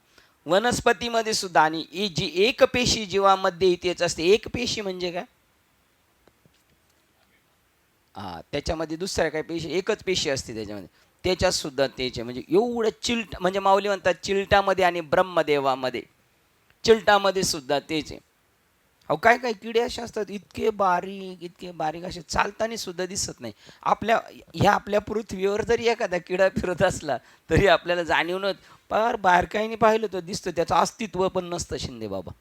वनस्पतीमध्ये सुद्धा आणि जी एक पेशी जीवामध्ये तेच असते. एक पेशी म्हणजे काय? हा, त्याच्यामध्ये दुसऱ्या काही पेशी, एकच पेशी असते त्याच्यामध्ये, त्याच्यात सुद्धा तेच आहे. म्हणजे एवढं चिलट, म्हणजे माऊली म्हणतात चिलटामध्ये आणि ब्रह्मदेवामध्ये, चिलटामध्ये सुद्धा तेच आहे. अहो काय काय किडे असे असतात इतके बारीक असे चालताना सुद्धा दिसत नाही. आपल्या पृथ्वीवर जरी एखादा किडा फिरत असला तरी आपल्याला जाणीव नव्हत, फार बारकाईने पाहिलं तर दिसतं, त्याचं अस्तित्व पण नसतं शिंदे बाबा.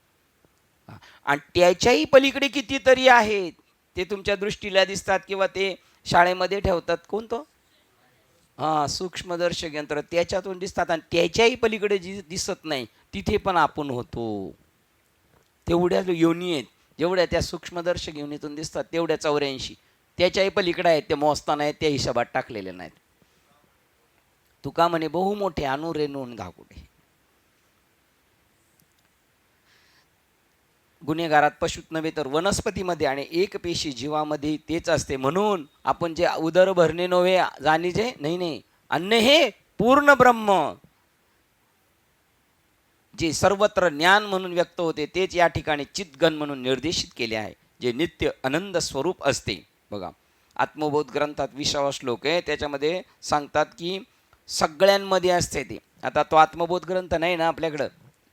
आणि त्याच्याही पलीकडे कितीतरी आहेत, ते तुमच्या दृष्टीला दिसतात किंवा ते शाळेमध्ये ठेवतात. कोणतं? हां, सूक्ष्मदर्शक यंत्र, त्याच्यातून दिसतात. आणि त्याच्याही पलीकडे जी दिसत नाही तिथे पण आपण होतो. तेवढ्या योनी आहेत, जेवढ्या त्या सूक्ष्मदर्शक योनीतून दिसतात तेवढ्या 84, त्याच्याही पलीकडे आहेत, ते मोजताना आहेत त्या हिशोबात टाकलेले नाहीत. तुका म्हणे बहु मोठे अनुरेणून घाकुडे. गुन्हेगारात पशुत नव्हे तर वनस्पतीमध्ये आणि एक पेशी जीवामध्ये तेच असते. म्हणून आपण जे उदर भरणे नव्हे जाणीजे नाही, अन्न हे पूर्ण ब्रह्म जे सर्वत्र ज्ञान म्हणून व्यक्त होते तेच या ठिकाणी चितगण म्हणून निर्देशित केले आहे, जे नित्य आनंद स्वरूप असते. बघा, आत्मबोध ग्रंथात 20वा श्लोक आहे, त्याच्यामध्ये सांगतात की सगळ्यांमध्ये असते ते. आता तो आत्मबोध ग्रंथ नाही ना आपल्याकडं,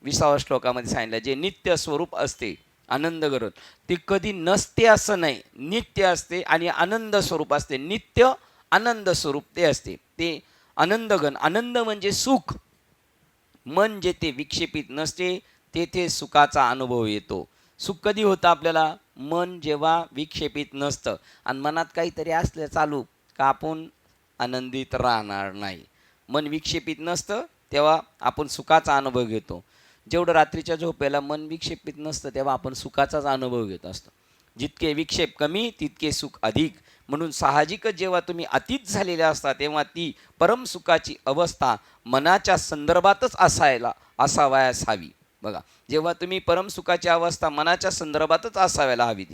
20वा श्लोकामध्ये सांगितलं जे नित्य स्वरूप असते आनंद गरज, ते कधी नसते असं नाही, नित्य असते आणि आनंद स्वरूप असते. नित्य आनंद स्वरूप ते असते. ते आनंदगण, आनंद म्हणजे सुख. मन जेथे विक्षेपित नसते तेथे सुखाचा अनुभव येतो. सुख कधी होतं आपल्याला? मन जेव्हा विक्षेपित नसतं. आणि मनात काहीतरी असलं चालू का आपण आनंदित राहणार नाही. मन विक्षेपित नसतं तेव्हा आपण सुखाचा अनुभव घेतो. जेवढं रात्रीच्या झोपेला मन विक्षेपित नसतं तेव्हा आपण सुखाचाच अनुभव घेत असतो. जितके विक्षेप कमी तितके सुख अधिक. म्हणून साहजिकच जेव्हा तुम्ही अतीत झालेले असता तेव्हा ती परमसुखाची अवस्था मनाच्या संदर्भातच असावयास हवी. बघा, जेव्हा तुम्ही परमसुखाची अवस्था मनाच्या संदर्भातच असायला हवी,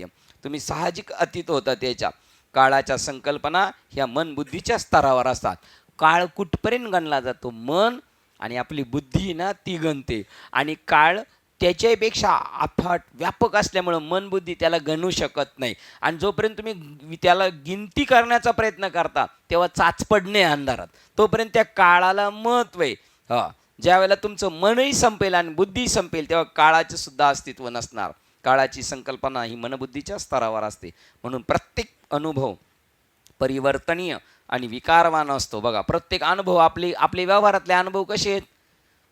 तुम्ही साहजिक अतीत होता. त्याच्या काळाच्या संकल्पना ह्या मन बुद्धीच्या स्तरावर असतात. काळ कुठपर्यंत गणला जातो? मन आणि आपली बुद्धी ना ती गणते. आणि काळ त्याच्यापेक्षा अफाट व्यापक असल्यामुळं मन बुद्धी त्याला गणू शकत नाही. आणि जोपर्यंत तुम्ही त्याला गिनती करण्याचा प्रयत्न करता तेव्हा चाचपडणे अंधारात, तोपर्यंत त्या काळाला महत्त्व आहे. ज्या वेळेला तुमचं मनही संपेल आणि बुद्धी संपेल तेव्हा काळाचं सुद्धा अस्तित्व नसणार. काळाची संकल्पना ही मनबुद्धीच्या स्तरावर असते. म्हणून प्रत्येक अनुभव परिवर्तनीय आणि विकारवान असतो. बघा, प्रत्येक अनुभव आपले व्यवहारातले अनुभव कसे आहेत?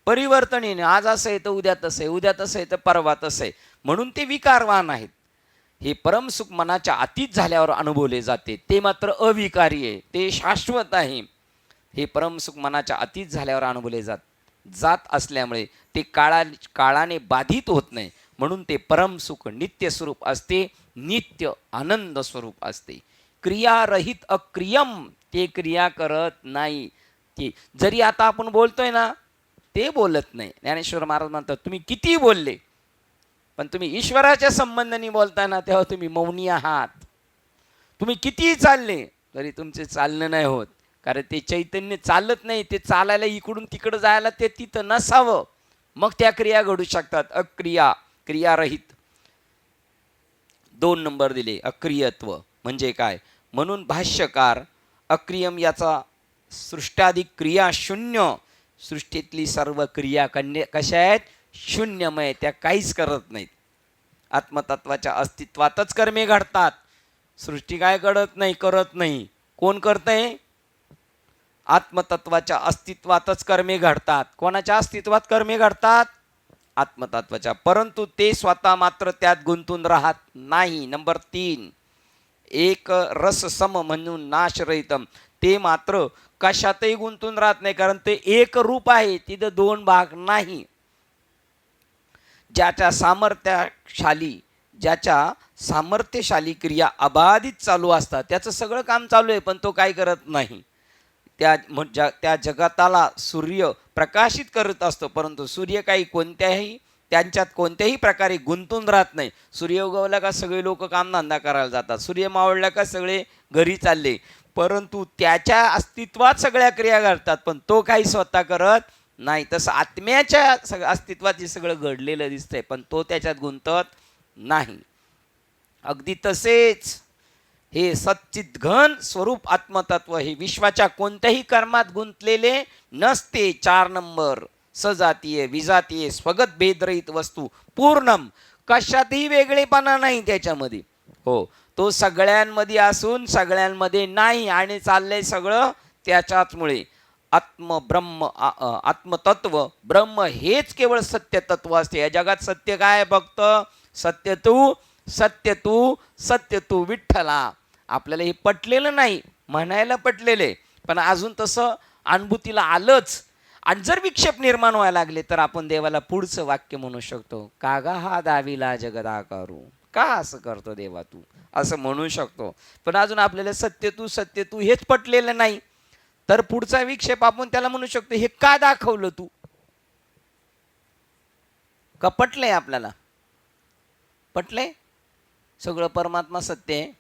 परिवर्तनीय. आज असं आहे तर उद्या तसं आहे, उद्या तसं आहे तर परवा तसं आहे, म्हणून ते विकारवान आहेत. हे परमसुख मनाच्या अतीत झाल्यावर अनुभवले जाते, ते मात्र अविकारी आहे, ते शाश्वत आहे. हे परमसुख मनाच्या अतीत झाल्यावर अनुभवले जात असल्यामुळे ते काळाने बाधित होत नाही. म्हणून ते परम सुख नित्य स्वरूप असते, नित्य आनंद स्वरूप असते. क्रियारहित अक्रियम, ते क्रिया करत नाही. ते जरी आता आपण बोलतोय ना, ते बोलत नाही. ज्ञानेश्वर महाराज म्हणतात तुम्ही किती बोलले, पण तुम्ही ईश्वराच्या संबंधाने बोलताना तेव्हा तुम्ही मौनी आहात. तुम्ही कितीही चालले तरी तुमचे चालणं नाही होत, कारण ते चैतन्य चालत नाही. ते चालायला इकडून तिकडं जायला ते तिथं नसावं, मग त्या क्रिया घडू शकतात. अक्रिया, क्रियारहित. 2 नंबर दिले. अक्रियत्व म्हणजे काय, म्हणून भाष्यकार अक्रियम याचा सृष्टाधिक क्रिया शून्य. सृष्टीतली सर्व क्रिया कशा आहेत, शून्यमय, त्या काहीच करत नाहीत. आत्मतत्वाच्या अस्तित्वातच कर्मे घडतात. सृष्टी काय करत नाही. कोण करतंय, आत्मतत्वाच्या अस्तित्वातच कर्मे घडतात. कोणाच्या अस्तित्वात कर्मे घडतात, आत्मतत्वाच्या. परंतु ते स्वतः मात्र त्यात गुंतून राहत नाही. नंबर 3, एक रस सम म्हणून नाशरहितम, ते मात्र कशातही गुंतून राहत नाही, कारण ते एक रूप आहे, तिथं 2 भाग नाही. ज्याच्या सामर्थ्यशाली क्रिया अबाधित चालू असतात, त्याचं सगळं काम चालू आहे, पण तो काय करत नाही. त्या जगताला सूर्य प्रकाशित करत असतो, परंतु सूर्य त्यांच्यात कोणत्याही प्रकारे गुंतून राहत नाही. सूर्य उगवला का सगळे लोक कामधंदा करायला जातात, सूर्य मावळला का सगळे घरी चालले, परंतु त्याच्या अस्तित्वात सगळ्या क्रिया घडतात, पण तो काही स्वतः करत नाही. तसं आत्म्याच्या अस्तित्वात हे सगळं घडलेलं दिसतंय, पण तो त्याच्यात गुंतत नाही. अगदी तसेच हे सच्चित घन स्वरूप आत्मतत्व हे विश्वाच्या कोणत्याही कर्मात गुंतलेले नसते. 4 नंबर, सजातीय विजातीय स्वगत भेदरहित वस्तू पूर्णम, कशातही वेगळेपणा नाही त्याच्यामध्ये. हो, तो सगळ्यांमध्ये असून सगळ्यांमध्ये नाही, आणि चाललंय सगळं त्याच्याचमुळे. आत्मतत्व ब्रह्म हेच केवळ सत्य तत्व असते. या जगात सत्य काय, फक्त सत्य तू विठ्ठला. आपल्याला हे पटलेलं नाही, म्हणायला पटलेले, पण अजून तसं अनुभूतीला आलंच. आणि जर विक्षेप निर्माण व्हायला लागले तर आपण देवाला पुढचं वाक्य म्हणू शकतो, कागा हा दाविला जगदा करू, का असं करतो देवा तू, असं म्हणू शकतो. पण अजून आपल्याला सत्य तू हेच पटलेलं नाही, तर पुढचा विक्षेप आपण त्याला म्हणू शकतो, हे का दाखवलं तू, का पटलंय आपल्याला, पटलंय सगळं परमात्मा सत्य आहे.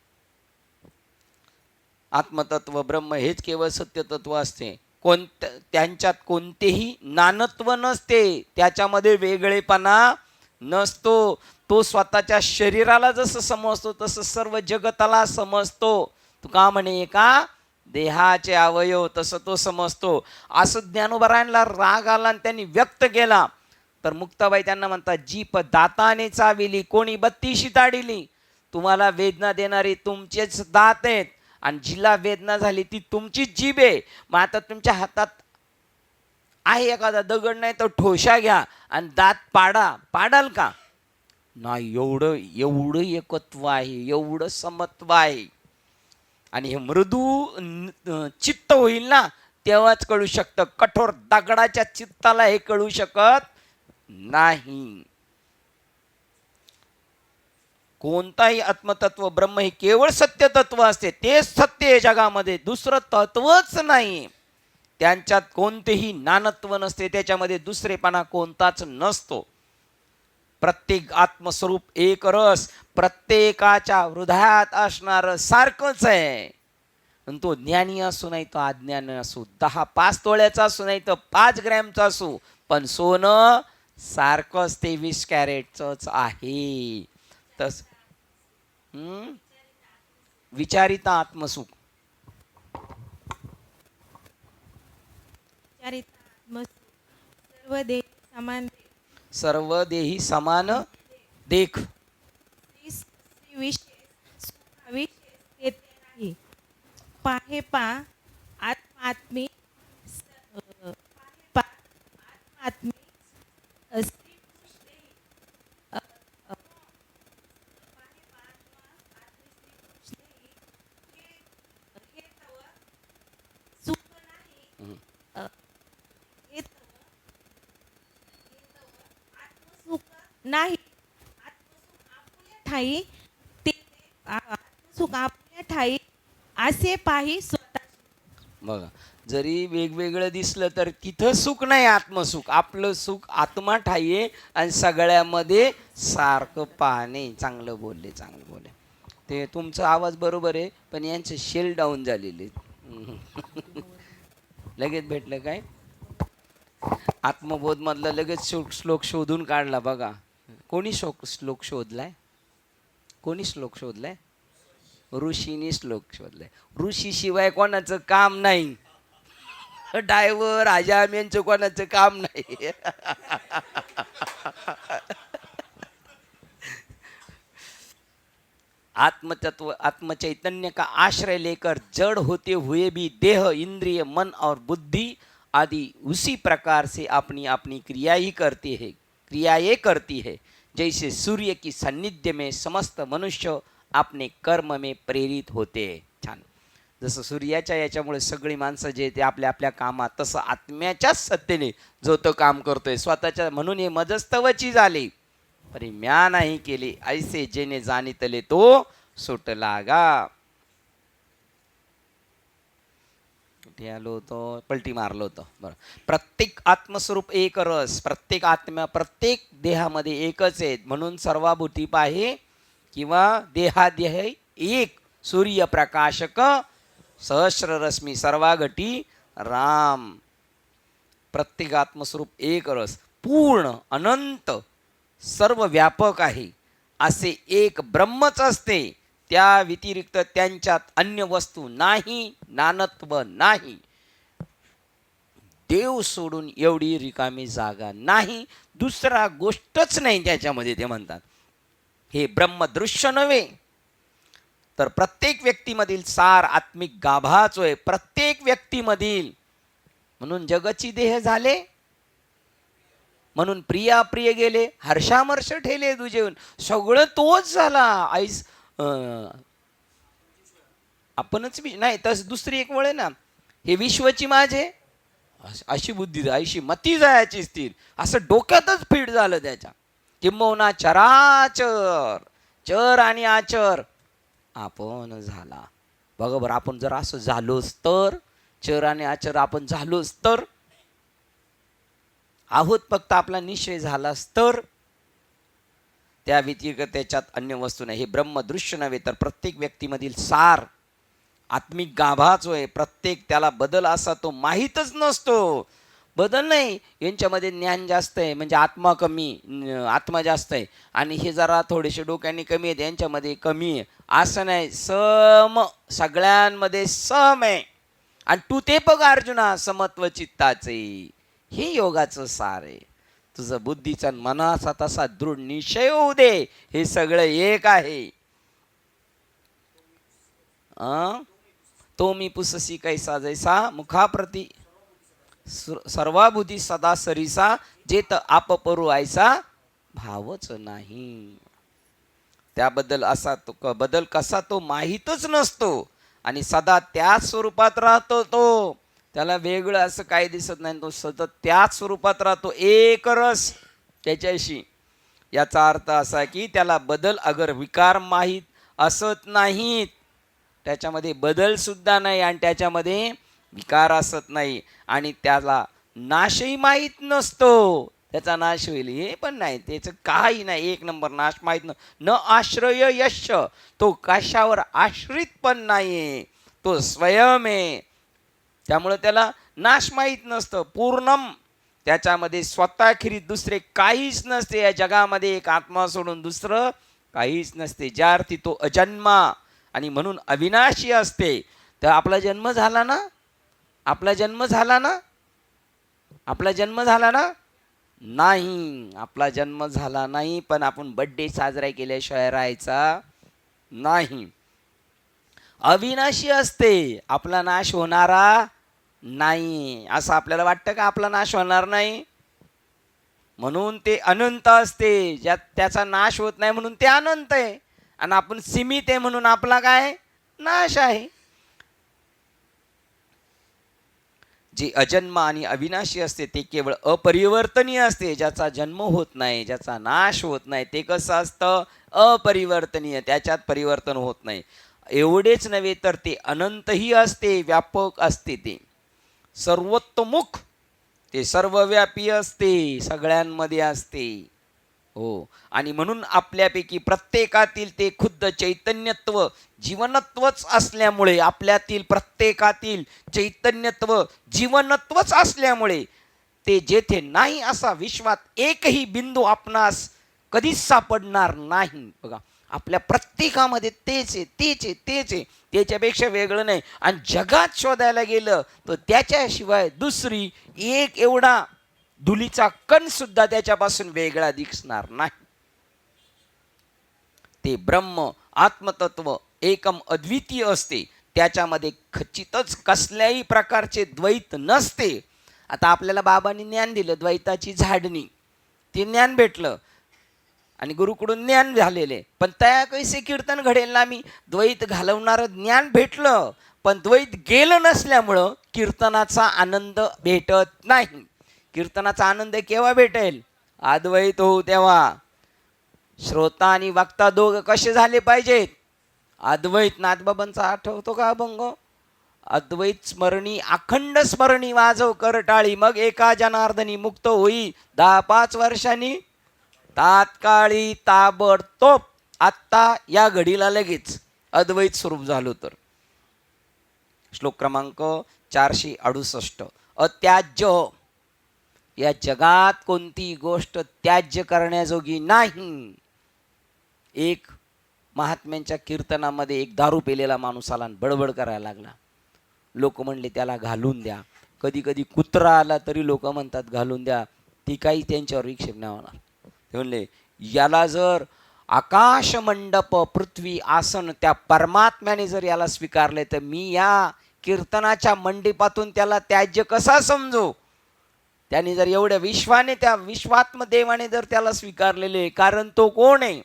आत्मतत्व ब्रह्म हेच केवळ सत्य तत्व असते. त्यांच्यात कोणतेही नानत्व नसते, त्याच्यामध्ये वेगळेपणा नसतो. तो स्वतःच्या शरीराला जसं समजतो तसं सर्व जगताला समजतो. तू का म्हणे का देहाचे अवयव तसं तो समजतो. असं ज्ञानोबरायांना राग आला आणि त्यांनी व्यक्त केला, तर मुक्ताबाई त्यांना म्हणतात, जीप दाताने चाविली कोणी 32 ताडिली. तुम्हाला वेदना देणारे तुमचेच दात आहेत, आणि जिला वेदना झाली ती तुमचीच जीभ आहे. मग आता तुमच्या हातात आहे एखादा दगड, नाही तर ठोशा घ्या आणि दात पाडाल का नाही. एवढं एकत्व आहे, एवढं समत्व आहे. आणि हे मृदू चित्त होईल ना, तेव्हाच कळू शकतं. कठोर दगडाच्या चित्ताला हे कळू शकत नाही. कोणताही आत्मतत्व ब्रह्म हे केवळ सत्य तत्व असते, तेच सत्य आहे जगामध्ये, दुसरं तत्वच नाही. त्यांच्यात कोणतेही नानत्व नसते, त्याच्यामध्ये दुसरेपणा कोणताच नसतो. प्रत्येक आत्मस्वरूप एक रस, प्रत्येकाच्या हृदयात असणार सारखंच आहे. तो ज्ञानी असो नाही तो अज्ञानी असो, 5 तोळ्याचा असो नाही तर 5 ग्रॅमचा असो, पण सोनं सारखंच 23 कॅरेटच आहे. तस विचारिता आत्मसुख, सर्व देही समान देख. पाहे पा आत्मात्मी नाही, ठाई ते सुख आपल्या ठाई असे पाही स्वतः. बघा, जरी वेगवेगळं दिसलं तर तिथं सुख नाही, आत्मसुख. आपलं सुख आत्मा ठाई आहे आणि सगळ्यामध्ये सारखं पाहणे. चांगलं बोलले, चांगलं बोलले. ते तुमचा आवाज बरोबर आहे, पण यांचे शेल डाऊन झालेले. लगेच भेटलं काय? आत्मबोध मधला लगेच श्लोक शोधून काढला. बघा, कोणी श्लोक शोधलाय? कोणी श्लोक शोधलाय? ऋषीने श्लोक शोधलाय. ऋषी शिवाय कोणाचं काम नाही. डायव्हर आजाम यांचं कोणाचं काम नाही. आत्मतत्व आत्मचैतन्य का आश्रय लेकर जड़ होते हुए भी देह, इंद्रिय, मन और बुद्धि आदि उसी प्रकार से अपनी अपनी क्रिया ही करती है, क्रियाएं करती है. जैसे सूर्य की सान्निध्य में समस्त मनुष्य अपने कर्म में प्रेरित होते. छान. जसं सूर्याच्या याच्यामुळे सगळी माणसं जे ते आपल्या आपल्या कामात, तसं आत्म्याच्याच सत्तेने जो तो काम करतोय स्वतःच्या. म्हणून हे मजस्तवची झाले, परी म्या नाही केले ऐसे जेने जाणितले तो सुटला गा. कुठे आलो होतो? पलटी मारलो होतो. बरं. प्रत्येक आत्मस्वरूप एक रस, प्रत्येक आत्म्या प्रत्येक देहामध्ये एकच आहेत. म्हणून सर्वाभूती पाहे किंवा देहादेह एक. सूर्यप्रकाशक सहस्र रश्मी सर्वाघटी राम. प्रत्येक आत्मस्वरूप एक रस, पूर्ण, अनंत, सर्व व्यापक आहे. असे एक ब्रह्मच असते. त्या व्यतिरिक्त त्यांच्यात अन्य वस्तू नाही, नानत्व नाही. देव सोडून एवढी रिकामी जागा नाही, दुसरा गोष्टच नाही त्याच्यामध्ये. ते म्हणतात हे ब्रह्मदृश्य नव्हे, तर प्रत्येक व्यक्तीमधील सार आत्मिक गाभाच होय. प्रत्येक व्यक्तीमधील. म्हणून जगची देह झाले, म्हणून प्रिया प्रिय गेले, हर्षामर्ष ठेले दुजेऊन. सगळं तोच झाला. आईस आपणच नाही. तस दुसरी एक वळ आहे ना, हे विश्वची माझे, अशी बुद्धी, अशी मती जायची स्थिर. असं डोक्यातच फिट झालं त्याच्या. किंबहुना चराचर, चर आणि आचर आपण झाला. बघा बरं, आपण जर असं झालोच तर, चर आणि आचर आपण झालोच तर, आहोत फक्त आपला निश्चय झालाच तर, त्या व्यतिरिक्त त्याच्यात अन्य वस्तू नाही. हे ब्रह्मदृश्य नव्हे, तर प्रत्येक व्यक्तीमधील सार आत्मिक गाभाच होय. प्रत्येक त्याला बदल असा तो माहीतच नसतो. बदल नाही, यांच्यामध्ये ज्ञान जास्त आहे म्हणजे आत्मा कमी, आत्मा जास्त आहे, आणि हे जरा थोडेसे डोक्याने कमी आहेत, यांच्यामध्ये कमी आहे. असं नाही, सम, सगळ्यांमध्ये सम आहे. आणि तू ते बघ अर्जुना, समत्व चित्ताचे. हे योगाचं सार आहे. तुझं बुद्धीचा मनाचा तसा दृढ निश्चय होऊ दे, हे सगळं एक आहे. तो मी पुससी कैसा जैसा मुखाप्रती सर्वाभूती सदा सरीसा, जेत आपपरू ऐसा भावच नाही. त्याबद्दल असा तो बदल कसा तो माहीतच नसतो, आणि सदा त्याच स्वरूपात राहतो तो. त्याला वेगळं असं काही दिसत नाही, तो सतत त्याच स्वरूपात राहतो, एक रस त्याच्याशी. याचा अर्थ असा की त्याला बदल अगर विकार माहीत असत नाहीत, त्याच्यामध्ये बदल सुद्धा नाही आणि त्याच्यामध्ये विकार असत नाही, आणि त्याला नाशही माहीत नसतो. त्याचा नाश होईल हे पण नाही, त्याचं काही नाही, एक नंबर नाश माहीत न आश्रय यश. तो कशावर आश्रित पण नाहीये, तो स्वयं आहे. त्यामुळे त्याला नाश माहीत नसतं. पूर्णम, त्याच्यामध्ये स्वतःखेरीज दुसरे काहीच नसते. या जगामध्ये एक आत्मा सोडून दुसरं काहीच नसते. ज्या अर्थी तो अजन्मा आणि म्हणून अविनाशी असते. तर आपला जन्म झाला ना, आपला जन्म झाला ना, आपला जन्म झाला ना नाही, आपला जन्म झाला नाही, पण आपण बर्थडे साजरा केल्याशिवाय राहायचा नाही. अविनाशी असते, आपला नाश होणारा नाही. असं आपल्याला वाटतं का आपला नाश होणार नाही? म्हणून ते अनंत असते, ज्यात त्याचा नाश होत नाही म्हणून ते अनंत आहे. आणि आपण सीमित आहे म्हणून आपला काय नाश आहे. जे अजन्म आणि अविनाशी असते ते केवळ अपरिवर्तनीय असते. ज्याचा जन्म होत नाही, ज्याचा नाश होत नाही, ते कसं असतं? अपरिवर्तनीय, त्याच्यात परिवर्तन होत नाही. एवढेच नव्हे तर ते अनंतही असते, व्यापक असते, ते सर्वतोमुख, ते सर्वव्यापी असते, सगळ्यांमध्ये असते. हो, आणि म्हणून आपल्यापैकी प्रत्येकातील ते खुद्द चैतन्यत्व, जीवनत्वच असल्यामुळे, आपल्यातील प्रत्येकातील चैतन्यत्व जीवनत्वच असल्यामुळे ते जेथे नाही असा विश्वात एकही बिंदू आपणास कधीच सापडणार नाही. बघा, आपल्या प्रत्येकामध्ये तेच आहे, तेच आहे, तेच आहे, त्याच्यापेक्षा वेगळं नाही. आणि जगात शोधायला गेलं तर त्याच्याशिवाय दुसरी एक एवढा धुलीचा कण सुद्धा त्याच्यापासून वेगळा दिसणार नाही. ते ब्रह्म आत्मतत्व एकम अद्वितीय असते. त्याच्यामध्ये खचितच कसल्याही प्रकारचे द्वैत नसते. आता आपल्याला बाबांनी ज्ञान दिलं, द्वैताची झाडणी, ते ज्ञान भेटलं आणि गुरुकडून ज्ञान झालेले, पण त्या कैसे कीर्तन घडेल ना? मी द्वैत घालवणारं ज्ञान भेटलं, पण द्वैत गेलं नसल्यामुळं कीर्तनाचा आनंद भेटत नाही. कीर्तनाचा आनंद केव्हा भेटेल? अद्वैत होऊ तेव्हा. श्रोता आणि वक्ता दोघं कसे झाले पाहिजेत? अद्वैत. नाथबाबांचा आठवतो का अभंग? अद्वैत स्मरणी अखंड स्मरणी वाजव करटाळी, मग एका जनार्दनी मुक्त होई 10-5 वर्षांनी तात्काळी ताबडतोब. आत्ता या घडीला लगेच अद्वैत स्वरूप झालो तर. श्लोक क्रमांक 468. अत्याज्य, या जगात कोणती गोष्ट त्याज्य करण्याजोगी नाही. एक महात्म्यांच्या कीर्तनामध्ये एक दारू पेलेला माणूस आला आणि बडबड करायला लागला. लोक म्हणले त्याला घालून द्या. कधी कधी कुत्रा आला तरी लोक म्हणतात घालून द्या, ती काही त्यांच्यावर विक्षेप नाही होणार. ते म्हणले याला जर आकाश मंडप पृथ्वी आसन त्या परमात्म्याने जर याला स्वीकारले तर मी या कीर्तनाच्या मंडपातून त्याला त्याज्य कसा समजू? त्याने जर एवढ्या विश्वाने, त्या विश्वात्म देवाने जर त्याला स्वीकारलेले, कारण तो कोण आहे?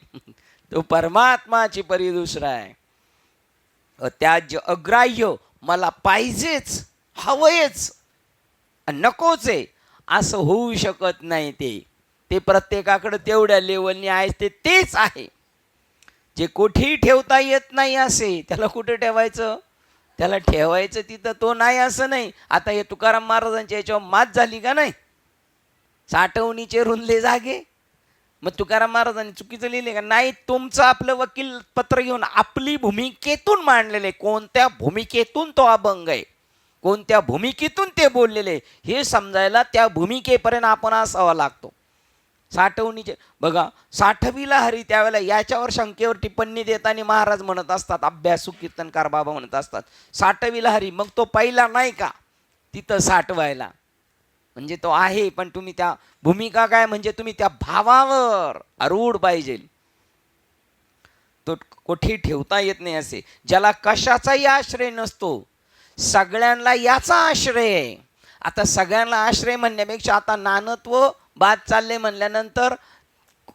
तो परमात्माची परी दुसरा आहे. त्याज्य अग्राह्य, मला पाहिजेच, हवंयच, नकोच आहे असं होऊ शकत नाही. ते प्रत्येकाकडे तेवढ्या लेवलनी आहे, ते तेच आहे. जे कुठेही ठेवता येत नाही असे, त्याला कुठे ठेवायचं? त्याला ठेवायचं तिथं तो नाही असं नाही. आता हे तुकाराम महाराजांच्या याच्यावर मात झाली का नाही? साठवणीचे रुंदले जागे. मग तुकाराम महाराजांनी चुकीचं लिहिले का नाही? तुमचं आपलं वकील पत्र घेऊन आपली भूमिकेतून मांडलेले, कोणत्या भूमिकेतून तो अभंग आहे, कोणत्या भूमिकेतून ते बोललेले, हे समजायला त्या भूमिकेपर्यंत आपण असावा लागतो. साठवणीचे बघा, साठवीला हरी त्यावेळेला याच्यावर शंकेवर टिप्पणी देताना महाराज म्हणत असतात, अभ्यासू कीर्तनकार बाबा म्हणत असतात, साठवीला हरी. मग तो पहिला नाही का तिथं साठवायला? म्हणजे तो आहे, पण तुम्ही त्या भूमिका काय, म्हणजे तुम्ही त्या भावावर आरूढ पाहिजे. तो कुठे ठेवता येत नाही असे. ज्याला कशाचाही आश्रय नसतो, सगळ्यांना याचा आश्रय आहे. आता सगळ्यांना आश्रय म्हणण्यापेक्षा आता नानत्व बाद चालले म्हणल्यानंतर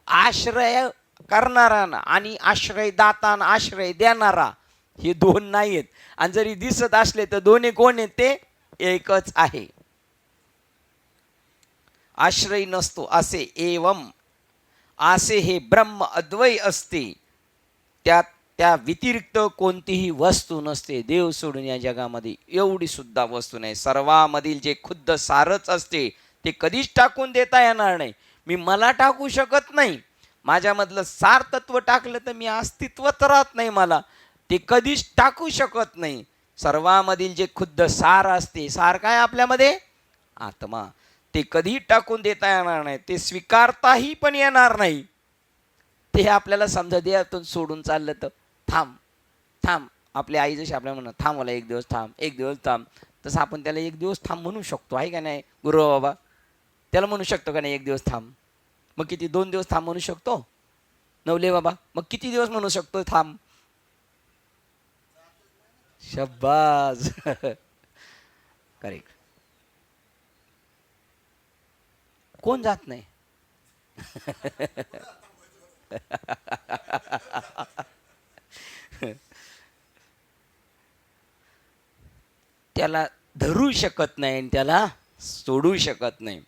आश्रय करणारा आणि आश्रय दाता, आश्रय देणारा, हे दोन नाही आहेत. आणि जरी दिसत असले तर दोन्ही कोण आहेत? ते एकच आहे. आश्रय नसतो असे एवम, असे हे ब्रह्म अद्वय असते. त्या व्यतिरिक्त कोणतीही वस्तू नसते. देव सोडून या जगामध्ये एवढी सुद्धा वस्तू नाही. सर्वामधील जे खुद्द सारच असते ते कधीच टाकून देता येणार नाही. मी मला टाकू शकत नाही. माझ्यामधलं सार तत्व टाकलं तर मी अस्तित्वच राहत नाही. मला ते कधीच टाकू शकत नाही. सर्वामधील जे खुद्द सार असते, सार काय आपल्यामध्ये? आत्मा. ते कधी टाकून देता येणार नाही, ते स्वीकारताही पण येणार नाही. ते आपल्याला समजा देहातून सोडून चाललं तर थांब थांब. आपली आई जशी आपल्याला म्हणत थांब, मला एक दिवस थांब, एक दिवस थांब, तसं आपण त्याला एक दिवस थांब म्हणू शकतो, आहे का नाही? गुरु बाबा त्याला म्हणू शकतो का नाही एक दिवस थांब? मग किती 2 दिवस थांब म्हणू शकतो? नवले बाबा मग किती दिवस म्हणू शकतो थांब? शब्बाज. करेक्ट. कोण जात नाही? त्याला धरू शकत नाही आणि त्याला सोडू शकत नाही.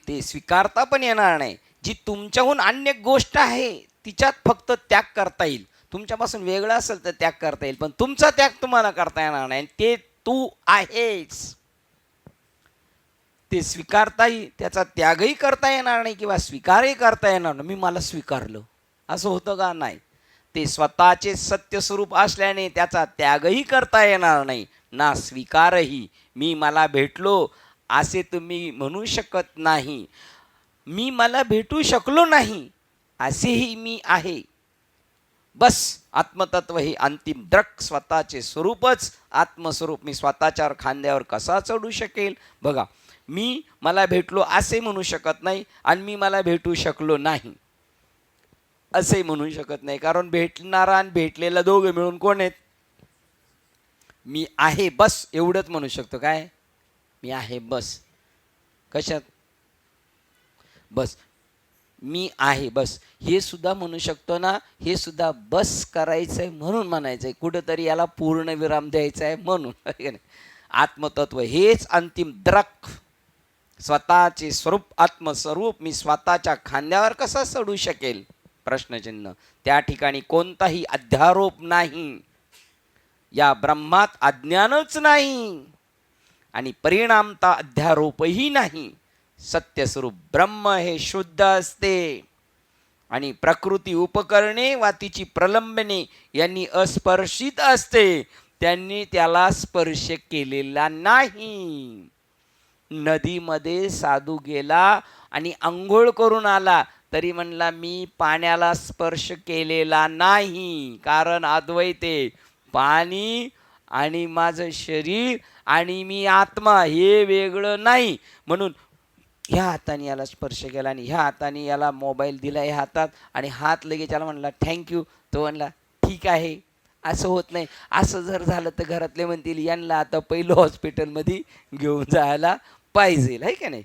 ते स्वीकारता पण येणार नाही. जी तुमच्याहून अन्य गोष्ट आहे तिच्यात फक्त त्याग करता येईल. तुमच्यापासून वेगळं असेल तर त्याग करता येईल, पण तुमचा त्याग तुम्हाला करता येणार नाही. ते तू आहेस ते स्वीकारताही, त्याचा त्यागही करता येणार नाही किंवा स्वीकारही करता येणार नाही. मी मला स्वीकारलं असं होतं का? नाही. ते स्वतःचे सत्य स्वरूप असल्याने त्याचा त्यागही करता येणार नाही ना स्वीकारही. मी मला भेटलो असे तुम्ही म्हणू शकत नाही. मी मला भेटू शकलो नाही असेही मी आहे. बस आत्मतत्व हे अंतिम द्रक स्वतःचे स्वरूपच आत्मस्वरूप. मी स्वतःच्या खांद्यावर कसा चढू शकेल? बघा, मी मला भेटलो असे म्हणू शकत नाही आणि मी मला भेटू शकलो नाही असे म्हणू शकत नाही. कारण भेटणारा आणि भेटलेला दोघं मिळून कोण आहेत? मी आहे बस एवढंच म्हणू शकतो. काय? मी आहे बस. कशात? बस. मी आहे बस हे सुद्धा म्हणू शकतो ना. हे सुद्धा बस करायचं आहे म्हणून म्हणायचं आहे. कुठंतरी याला पूर्ण विराम द्यायचा आहे म्हणून. आत्मतत्व हेच अंतिम द्रक स्वतःचे स्वरूप आत्मस्वरूप मी स्वतःच्या खांद्यावर कसा चढू शकेल? प्रश्नचिन्ह. त्या ठिकाणी कोणताही अध्यारोप नाही. या ब्रह्मात अज्ञानच नाही आणि परिणामता अध्यारोपही नाही. सत्यस्वरूप ब्रह्म हे शुद्ध असते आणि प्रकृती उपकरणे वा तिची प्रलंबने यांनी अस्पर्शित असते. त्यांनी त्याला स्पर्श केलेला नाही. नदीमध्ये साधू गेला आणि आंघोळ करून आला तरी म्हणला मी पाण्याला स्पर्श केलेला नाही. कारण अद्वैत आहे. पाणी आणि माझं शरीर आणि मी आत्मा हे वेगळं नाही. म्हणून ह्या हाताने याला स्पर्श केला आणि ह्या हाताने याला मोबाईल दिला ह्या हातात आणि हात लगेच त्याला म्हणला थँक्यू. तो म्हणला ठीक आहे. असं होत नाही. असं जर झालं तर घरातले म्हणतील यांना आता पहिलं हॉस्पिटलमध्ये घेऊन जायला पाहिजे, आहे का नाही?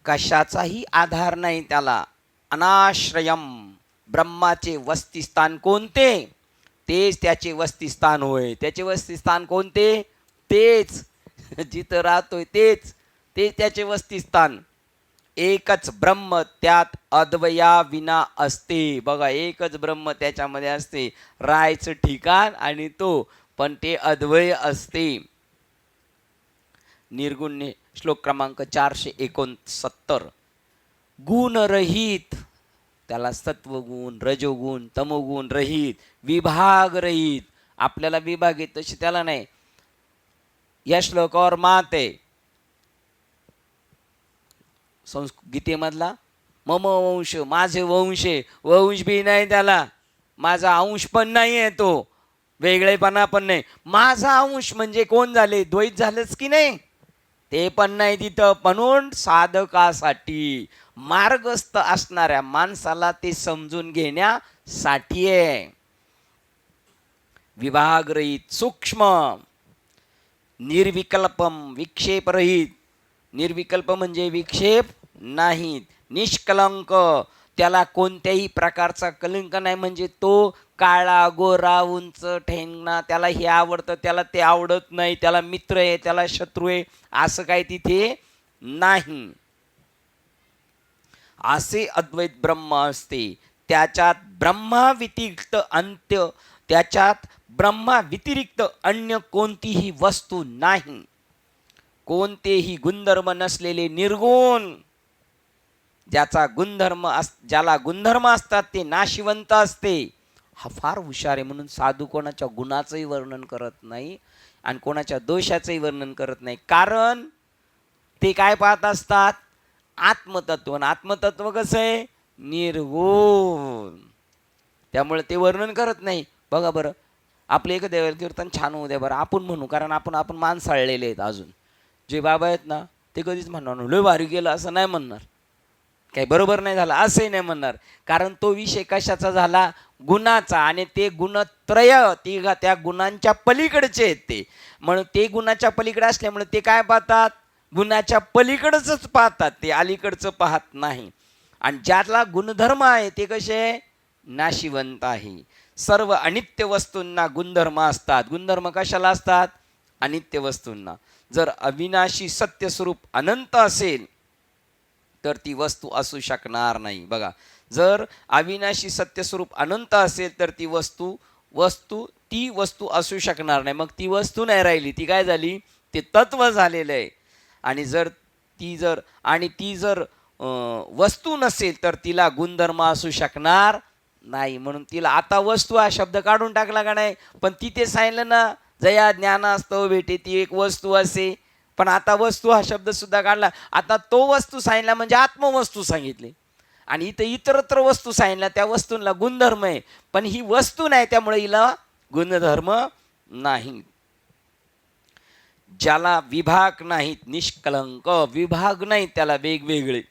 कशाचाही आधार नाही त्याला. अनाश्रयम. ब्रह्माचे वस्तिस्थान कोणते? तेच त्याचे वस्तिस्थान होय. त्याचे वस्तिस्थान कोणते? तेच जिथं राहतोय तेच त्याचे वस्तिस्थान. एकच ब्रह्म त्यात अद्वया विना असते. बघा, एकच ब्रह्म त्याच्यामध्ये असते. राहायचं ठिकाण आणि तो पण ते अद्वय असते. निर्गुण श्लोक क्रमांक 469. गुणरहित. त्याला सत्वगुण, रजोगुण, तमोगुण रहित, विभाग रहित. आपल्याला विभाग येत तशी त्याला नाही. या श्लोकावर मात आहे गीतेमधला. मम वंश, माझे वंश आहे. वंश बी नाही त्याला. माझा अंश पण नाही आहे. तो वेगळेपणा पण नाही. माझा अंश म्हणजे कोण झाले? द्वैत झालंच की नाही? ते पण नाही तिथं. म्हणून साधकासाठी मार्गस्थ असणाऱ्या माणसाला ते समजून घेण्यासाठी आहे. विभागरहित, सूक्ष्म, निर्विकल्पम, विक्षेपरहित. निर्विकल्प म्हणजे विक्षेप नाहीत. निष्कलंक, त्याला कोणत्याही प्रकारचा कलंक नाही. म्हणजे तो काळा गोरा उंच ठेंगणा, त्याला हे आवडतं त्याला ते आवडत नाही, त्याला मित्र आहे त्याला शत्रू आहे असं काही तिथे नाही. असे अद्वैत ब्रह्म असते. त्याच्यात ब्रह्मा व्यतिरिक्त अंत्य, त्याच्यात ब्रह्मा व्यतिरिक्त अन्य कोणतीही वस्तू नाही. कोणतेही गुणधर्म नसलेले निर्गुण. ज्याचा गुणधर्म ज्याला गुणधर्म असतात ते नाशिवंत असते. हा फार हुशार आहे. म्हणून साधू कोणाच्या गुणाचंही वर्णन करत नाही आणि कोणाच्या दोषाचंही वर्णन करत नाही. कारण ते काय पाहत असतात? आत्मतत्व. आत्मतत्व कसं आहे? निर्गुण. त्यामुळे ते वर्णन करत नाही. बघा बरं, आपले एक देवाला कीर्तन छान होऊ द्या बरं, आपण म्हणू. कारण आपण माणसाळलेले आहेत. अजून जे बाबा आहेत ना ते कधीच म्हणणार लय भारी गेलं असं नाही म्हणणार. काही बरोबर नाही झालं असंही नाही म्हणणार. कारण तो विषय कशाचा झाला? गुणाचा. आणि ते गुणत्रय त्या गुणांच्या पलीकडचे आहेत ते. म्हणून ते गुणाच्या पलीकडे असल्यामुळे ते काय पाहतात? गुणाच्या पलीकडचंच पाहतात. ते अलीकडचं पाहत नाही. आणि ज्याला गुणधर्म आहे ते कसे? नाशिवंत आहे. सर्व अनित्य वस्तूंना गुणधर्म असतात. गुणधर्म कशाला असतात? अनित्य वस्तूंना. जर अविनाशी सत्य स्वरूप अनंत असेल तर ती वस्तू असू शकणार नाही. बघा, जर अविनाशी सत्य स्वरूप अनंत असेल तर ती वस्तू असू शकणार नाही. मग ती वस्तू नाही राहिली, ती काय झाली? ते तत्व झालेलं आहे. आणि ती जर वस्तू नसेल तर तिला गुणधर्म असू शकणार नाही. म्हणून तिला आता वस्तू हा शब्द काढून टाकला का नाही? पण तिथे सांगितलं ना, जया ज्ञानास्तव भेटे ती एक वस्तू असे. पण आता वस्तू हा शब्द सुद्धा काढला. आता तो वस्तू सांगितला म्हणजे आत्मवस्तू सांगितली. आणि इथं इतरत्र वस्तू सांगितल्या, त्या वस्तूंना गुणधर्म आहे. पण ही वस्तू नाही, त्यामुळे हिला गुणधर्म नाही. ज्याला विभाग नाहीत, निष्कलंक, विभाग नाहीत त्याला वेगवेगळे.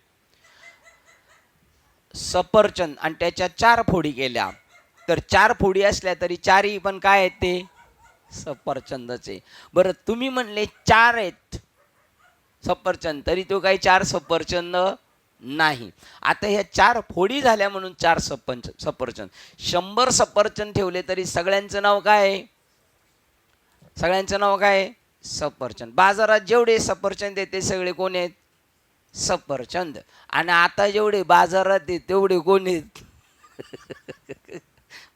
सफरचंद आणि त्याच्या 4 फोडी केल्या तर 4 फोडी असल्या तरी चारही पण काय आहेत? ते सफरचंदचे. बरं, तुम्ही म्हणले 4 आहेत सफरचंद, तरी तो काही 4 सफरचंद नाही. आता ह्या 4 फोडी झाल्या म्हणून 4 सफरचंद. 100 सफरचंद ठेवले तरी सगळ्यांचं नाव काय? सफरचंद. बाजारात जेवढे सफरचंद आहेत ते सगळे कोण आहेत? सफरचंद. आणि आता जेवढे बाजारात आहेत तेवढे कोण आहेत?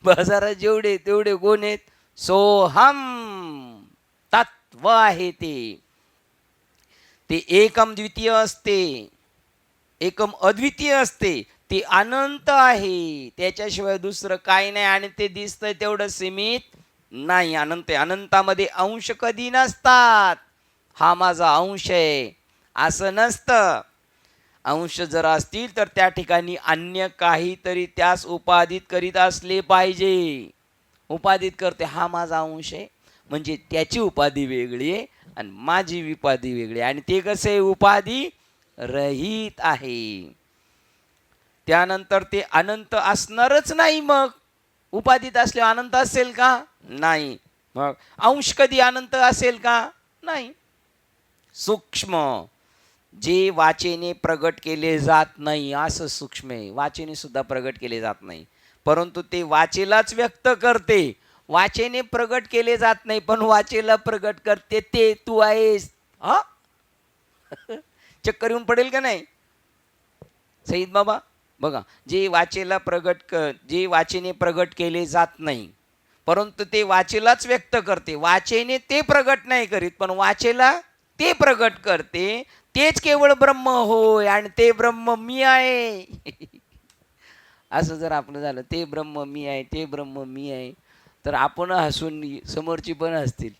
बाजारात जेवढे तेवढे कोण आहेत? सोहम. तत्व आहे ते एकम द्वितीय असते, एकम अद्वितीय असते. ते अनंत आहे, त्याच्याशिवाय दुसरं काही नाही. आणि ते दिसतंय तेवढं सीमित नाही. अनंत आहे. अनंतामध्ये अंश कधी नसतात. हा माझा अंश आहे असं नसतं. अंश जर असतील तर त्या ठिकाणी अन्य काहीतरी त्यास उपादित करीत असले पाहिजे. उपादित करते, हा माझा अंश आहे म्हणजे त्याची उपाधी वेगळी आहे आणि माझी उपाधी वेगळी आहे. आणि ते कसे? उपाधी रहित आहे. त्यानंतर ते अनंत असणारच नाही. मग उपाधित असल्यावर अनंत असेल का? नाही. मग अंश कधी अनंत असेल का? नाही. सूक्ष्म, जे वाचेने प्रगट केले जात नाही, असं सूक्ष्म आहे. वाचेने सुद्धा प्रगट केले जात नाही, परंतु ते वाचेलाच व्यक्त करते. वाचेने प्रगट केले जात नाही पण वाचेला प्रगट करते. ते तू आहेस. हा चक्कर येऊन पडेल का नाही सईद बाबा? बघा, जे वाचेने प्रगट केले जात नाही परंतु ते वाचेलाच व्यक्त करते. वाचेने ते प्रगट नाही करीत पण वाचेला ते प्रगट करते. तेच केवळ ब्रह्म होय आणि ते ब्रह्म मी आहे. असं जर आपलं झालं, ते ब्रह्म मी आहे, ते ब्रह्म मी आहे, तर आपण हसून समोरची पण हसतील.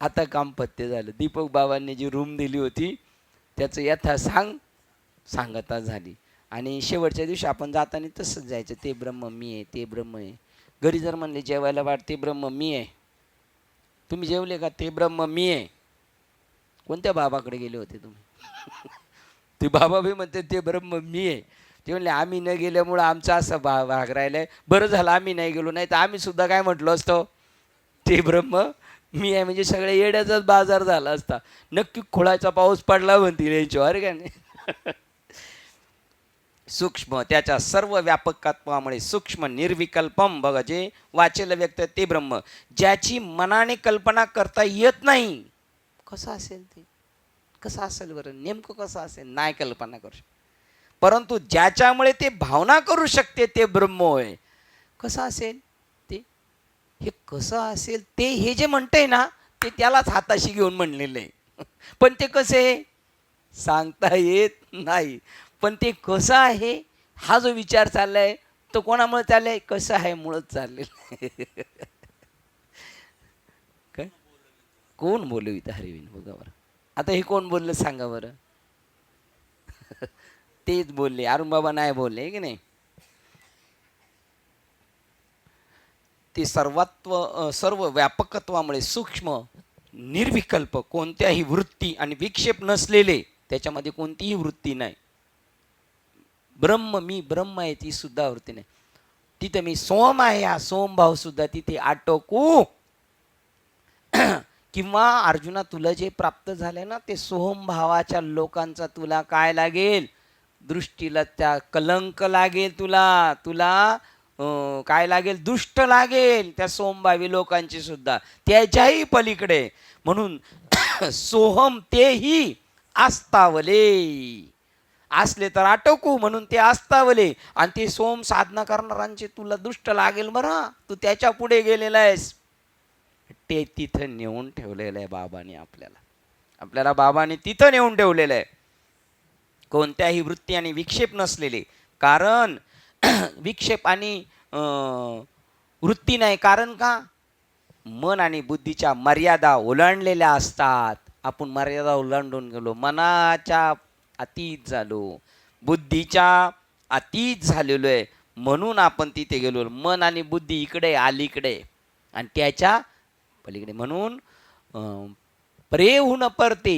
आता काम पत्ते झालं. दीपक बाबांनी जी रूम दिली होती त्याचं यथा सांगता झाली. आणि शेवटच्या दिवशी आपण जाताना तसंच जायचं, ते ब्रह्म मी आहे, ते ब्रह्म आहे. घरी जर म्हणले जेवायला वाट, ते ब्रह्म मी आहे. तुम्ही जेवले का? ते ब्रह्म मी आहे. कोणत्या बाबाकडे गेले होते तुम्ही? ते बाबा बी म्हणते ते ब्रह्म मी आहे. ते म्हणले आम्ही न गेल्यामुळं आमचा असं भाग राहिलाय. बरं झालं आम्ही नाही गेलो, नाही तर आम्ही सुद्धा काय म्हटलो असतो? ते ब्रह्म मी आहे. म्हणजे सगळ्या येड्याचाच बाजार झाला असता. नक्की खोळाचा पाऊस पडला म्हणतील यांच्यावर का नाही. सूक्ष्म, त्याच्या सर्व व्यापकत्वामुळे सूक्ष्म निर्विकल्पम. बघा, जे वाचेला व्यक्त ते ब्रह्म, ज्याची मनाने कल्पना करता येत नाही. कसं असेल ते? कसं असेल बरं? नेमकं कसं असेल? नाही कल्पना करू शकत. परंतु ज्याच्यामुळे ते भावना करू शकते ते ब्रह्म होय. कसं असेल ते? हे कसं असेल ते, हे जे म्हणतंय ना ते त्यालाच हाताशी घेऊन म्हणलेलं आहे. पण ते कसे सांगता येत नाही. पण ते कसं आहे हा जो विचार चाललाय तो कोणामुळे चाललाय? कसं आहे मुळच चाललेलं. काय कोण बोलवित हरिविन? बघा बरं, आता हे कोण बोललं सांगा बरं? तेच बोलले, अरुण बाबा नाही बोलले की नाही. ते सर्व व्यापकत्वामुळे सूक्ष्म निर्विकल्प, कोणत्याही वृत्ती आणि विक्षेप नसलेले, त्याच्यामध्ये कोणतीही वृत्ती नाही. ब्रह्म, मी ब्रह्म आहे ती सुद्धा वृत्ती नाही. तिथे मी सोम आहे हा सोम भाव सुद्धा तिथे आटोकू. किंवा अर्जुना, तुला जे प्राप्त झाले ना ते सोहम भावाच्या लोकांचा तुला काय लागेल? दृष्टीला त्या कलंक लागेल. तुला काय लागेल, दुष्ट लागेल त्या सोमभावी लोकांची सुद्धा, त्याच्याही पलीकडे. म्हणून सोहम तेही आस्तावले, असले तर आटोकू म्हणून ते आस्तावले. आणि ते सोम साधना करणाऱ्यांचे तुला दुष्ट लागेल बरं, तू त्याच्या पुढे गेलेला आहेस. ते तिथं नेऊन ठेवलेलं आहे बाबाने आपल्याला बाबाने तिथं नेऊन ठेवलेलं आहे. कोणत्याही वृत्ती आणि विक्षेप नसलेले. कारण विक्षेप आणि वृत्ती नाही. कारण का, मन आणि बुद्धीच्या मर्यादा ओलांडलेल्या असतात. आपण मर्यादा ओलांडून गेलो, मनाच्या अतीत झालो, बुद्धीच्या अतीत झालेलो आहे, म्हणून आपण तिथे गेलो. मन आणि बुद्धी इकडे अलीकडे आणि त्याच्या पलीकडे. म्हणून प्रेहून परते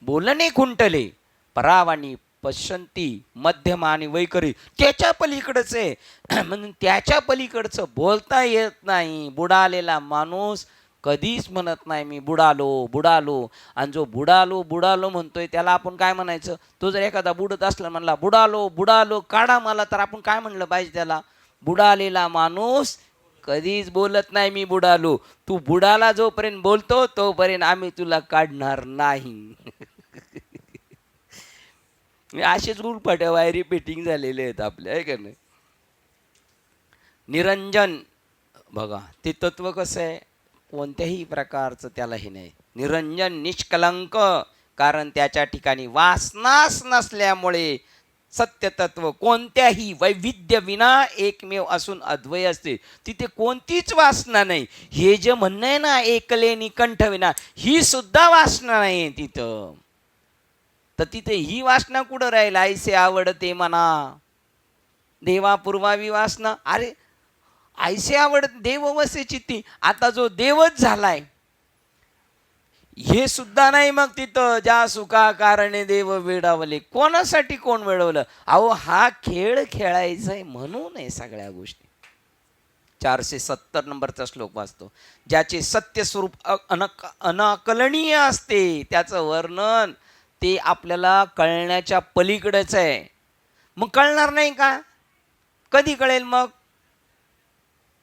बोलणे खुंटले, परावानी पश्यंती मध्यम आणि वैखरी, त्याच्या पलीकडच आहे. म्हणून त्याच्या पलीकडचं बोलता येत नाही. बुडालेला माणूस कधीच म्हणत नाही मी बुडालो बुडालो. आणि जो बुडालो बुडालो म्हणतोय त्याला आपण काय म्हणायचं? तो जर एखादा बुडत असला म्हणला बुडालो बुडालो काढा मला, तर आपण काय म्हणलं पाहिजे त्याला? बुडालेला माणूस कधीच बोलत नाही मी बुडालो. तू बुडाला जोपर्यंत बोलतो तोपर्यंत आम्ही तुला काढणार नाही. असेच उलफाट्या वाय रिपीटिंग झालेले आहेत आपल्या, आहे का नाही? निरंजन बघा, ते तत्व कसं आहे, कोणत्याही प्रकारचं त्याला हे नाही. निरंजन निष्कलंक, कारण त्याच्या ठिकाणी वासनाच नसल्यामुळे सत्यतत्व कोणत्याही वैविध्य विना एकमेव असून अद्वय असते. तिथे कोणतीच वासना नाही. हे जे म्हणणं आहे ना, एकले निकंठ विना, ही सुद्धा वासना नाही तिथं. तर तिथे ही वासना कुठं राहील? ऐसे आवडते म्हणा देवा पूर्वावी वासना. अरे ऐसे आवडत देव वसे चित्ती, आता जो देवच झालाय हे सुद्धा नाही. मग तिथं ज्या सुखा कारणे देव वेडावले, कोणासाठी कोण वेडवलं? अहो हा खेळ खेळायचा आहे म्हणून आहे सगळ्या गोष्टी. 470 नंबरचा श्लोक वाचतो. ज्याचे सत्य स्वरूप अनाकलनीय असते त्याचं वर्णन ते आपल्याला कळण्याच्या पलीकडेच आहे. मग कळणार नाही का? कधी कळेल मग?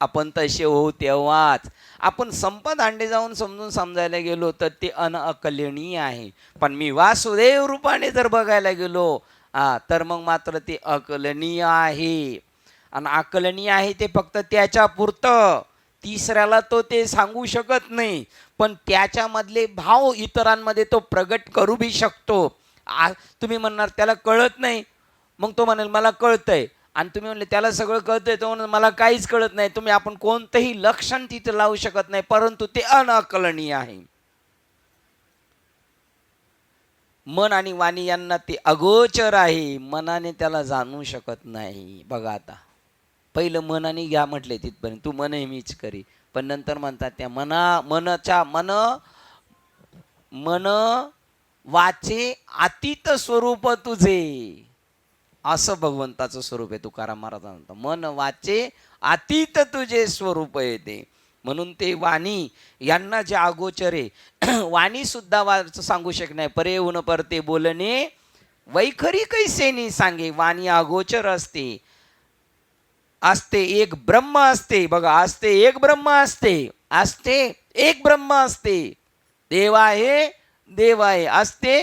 आपण तसे होऊ तेव्हाच. आपण संपदांडे जाऊन समजून समजायला गेलो तर ते अनअकलनीय आहे. पण मी वासुदेव रूपाने जर बघायला गेलो तर मग मात्र ते अकलनीय आहे. आणि अकलनीय आहे ते फक्त त्याच्या पुरतं, तिसऱ्याला तो ते सांगू शकत नाही. पण त्याच्यामधले भाव इतरांमध्ये तो प्रगट करू बी शकतो. तुम्ही म्हणणार त्याला कळत नाही, मग तो म्हणेल मला कळतंय. आणि तुम्ही म्हणले त्याला सगळं कळतंय, तो म्हणून मला काहीच कळत नाही. तुम्ही आपण कोणतंही लक्षण तिथं लावू शकत नाही, परंतु ते अनाकलनीय आहे. मन आणि वाणी यांना ते अगोचर आहे, मनाने त्याला जाणू शकत नाही. बघा आता पहिलं मनाने घ्या म्हटले तिथपर्यंत, तू मन मीच करी. पण नंतर म्हणतात त्या मन वाचे अतीत स्वरूप तुझे, असं भगवंताचं स्वरूप आहे. तुकाराम महाराज म्हणतात मन वाचे अतीत तुझे स्वरूप आहे ते. म्हणून ते वाणी यांना जे अगोचर आहे, वाणी सुद्धा सांगू शकत नाही. परे ऊन परते बोलणे वैखरी कैसेनी सांगे. वाणी अगोचर असते. एक ब्रह्म असते. बघा एक ब्रह्म असते एक ब्रह्म असते. देव आहे असते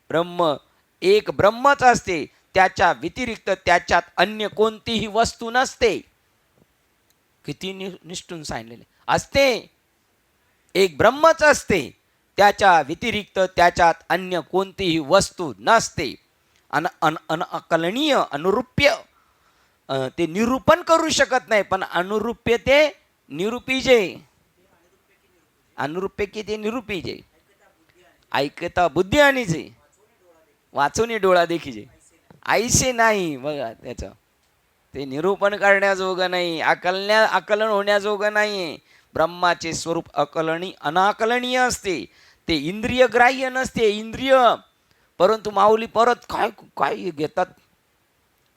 ब्रह्म, एक ब्रह्मच असते. त्याच्या व्यतिरिक्त त्याच्यात अन्य कोणतीही वस्तू नसते. किती निष्ठून सांगितलेले. असते एक ब्रह्मच असते, त्याच्या व्यतिरिक्त त्याच्यात अन्य कोणतीही वस्तू नसते. अनअकलनीय अनुरूप्य ते निरूपण करू शकत नाही. पण अनुरूप्य ते निरूपीजे. अनुरूप्य की ते निरूपीजे. ऐकता बुद्धी आणि जे वाचून डोळा देखीजे. ऐसे नाही. बघा त्याचं ते निरूपण करण्याजोगं नाही, आकलन होण्याजोगं नाही. ब्रह्माचे स्वरूप अनाकलनीय असते. ते इंद्रिय ग्राह्य नसते. इंद्रिय परंतु माऊली परत काय काय घेतात,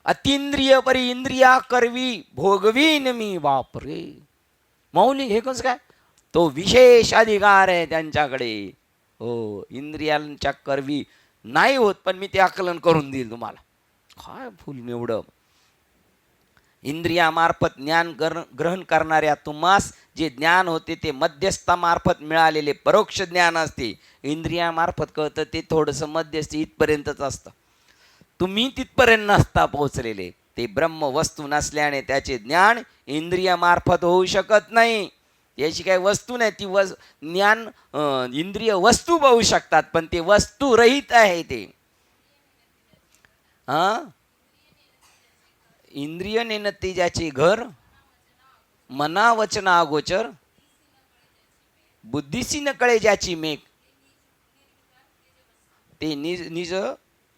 अतिंद्रिय परी इंद्रिया करवी भोगवीन मी. बापरे माऊली हे कसं काय? तो विशेष अधिकार आहे त्यांच्याकडे. हो, इंद्रियांच्या करवी नाही होत, पण मी ते आकलन करून देईल तुम्हाला. काय फुल एवढं. इंद्रियामार्फत ज्ञान ग्रहण करणाऱ्या तुम्हास जे ज्ञान होते ते मध्यस्थामार्फत मिळालेले परोक्ष ज्ञान असते. इंद्रियामार्फत कळतं ते थोडंसं मध्यस्थी इथपर्यंतच असतं. तुम्ही तिथपर्यंत नसता पोहोचलेले. ते ब्रह्म वस्तू नसल्याने त्याचे ज्ञान इंद्रियामार्फत होऊ शकत नाही. याची काही वस्तू नाही. ती ज्ञान इंद्रिय वस्तू पाहू शकतात, पण ते वस्तू रहित आहे. ते इंद्रिय नेनते ज्याचे घर, मना वचना अगोचर, बुद्धीसी न कळे ज्याची मेघ, ते निज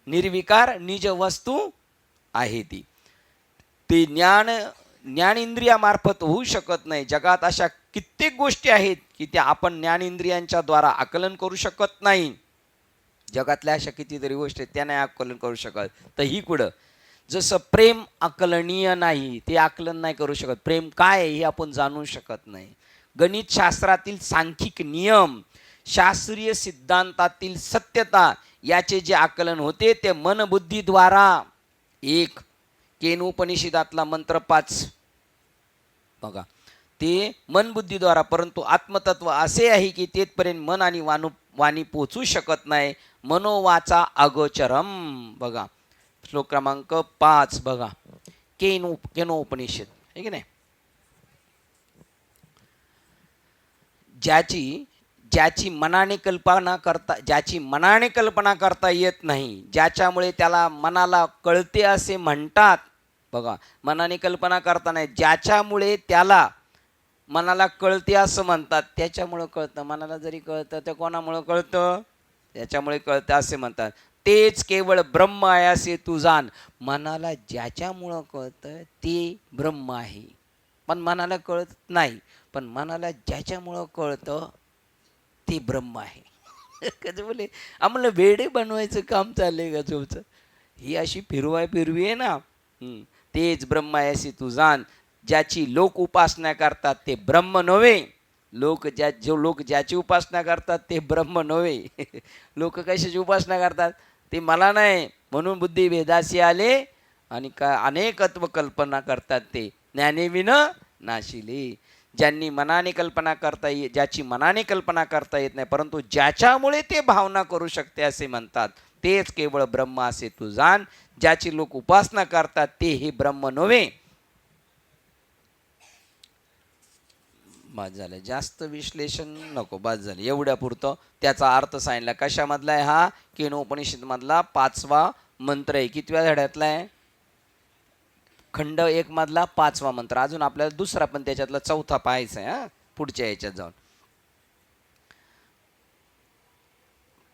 निर्विकार निज वस्तू आहे ती. ते ज्ञान इंद्रियामार्फत होऊ शकत नाही. जगात अशा कित्येक गोष्टी आहेत की त्या आपण ज्ञानेंद्रियांच्या द्वारा आकलन करू शकत नाही. जगातल्या अशा कितीतरी गोष्टी आहेत त्या नाही आकलन करू शकत. तर ही कुठं, जसं प्रेम आकलनीय नाही, ते आकलन नाही करू शकत. प्रेम काय आहे हे आपण जाणू शकत नाही. गणित शास्त्रातील सांख्यिक नियम, शास्त्रीय सिद्धांतातील सत्यता याचे जे आकलन होते ते मनबुद्धीद्वारा. एक केनोपनिषदातला मंत्र 5 बघा, ते मनबुद्धीद्वारा. परंतु आत्मतत्व असे आहे की तेथपर्यंत मन आणि वाणी पोचू शकत नाही. मनोवाचा अगोचरम. बघा श्लोक क्रमांक 5 बघा, केनोपनिषद आहे की नाही. ज्याची मनाने कल्पना करता येत नाही, ज्याच्यामुळे त्याला मनाला कळते असे म्हणतात. बघा, मनाने कल्पना करता नाही, ज्याच्यामुळे त्याला मनाला कळते असं म्हणतात. त्याच्यामुळं कळतं. मनाला जरी कळतं तर कोणामुळं कळतं? त्याच्यामुळे कळतं असे म्हणतात. तेच केवळ ब्रह्म आहे असे तू जाण. मनाला ज्याच्यामुळं कळतं ते ब्रह्म आहे, पण मनाला कळत नाही. पण मनाला ज्याच्यामुळं कळतं ते ब्रह्म आहे. कधी बोले आम्हाला वेडे बनवायचं काम चाललंय का तुमचं? ही अशी फिरवी आहे ना. तेच ब्रह्म आहे असे तू जाण. ज्याची लोक उपासना करतात ते ब्रह्म नव्हे. लोक ज्याची उपासना करतात ते ब्रह्म नव्हे. लोक कशाची उपासना करतात? ते मला नाही म्हणून बुद्धी भेदासी आले आणि अनेकत्व कल्पना करतात ते ज्ञानेविन नाशिले. ज्याची मनाने कल्पना करता येत नाही, परंतु ज्याच्यामुळे ते भावना करू शकते असे म्हणतात. तेच केवळ ब्रह्म असे तू जाण. ज्याची लोक उपासना करतात ते हे ब्रह्म नव्हे. बाद झालं, जास्त विश्लेषण नको, बाद झालं. एवढ्या पुरतं त्याचा अर्थ सांगितला. कशामधला आहे हा? केनोपनिषद मधला 5वा मंत्र आहे. कितव्या धड्यातला आहे? खंड 1 मधला 5वा मंत्र. अजून आपल्याला दुसरा पण त्याच्यातला 4था पाहायचा आहे. पुढच्या याच्यात जाऊन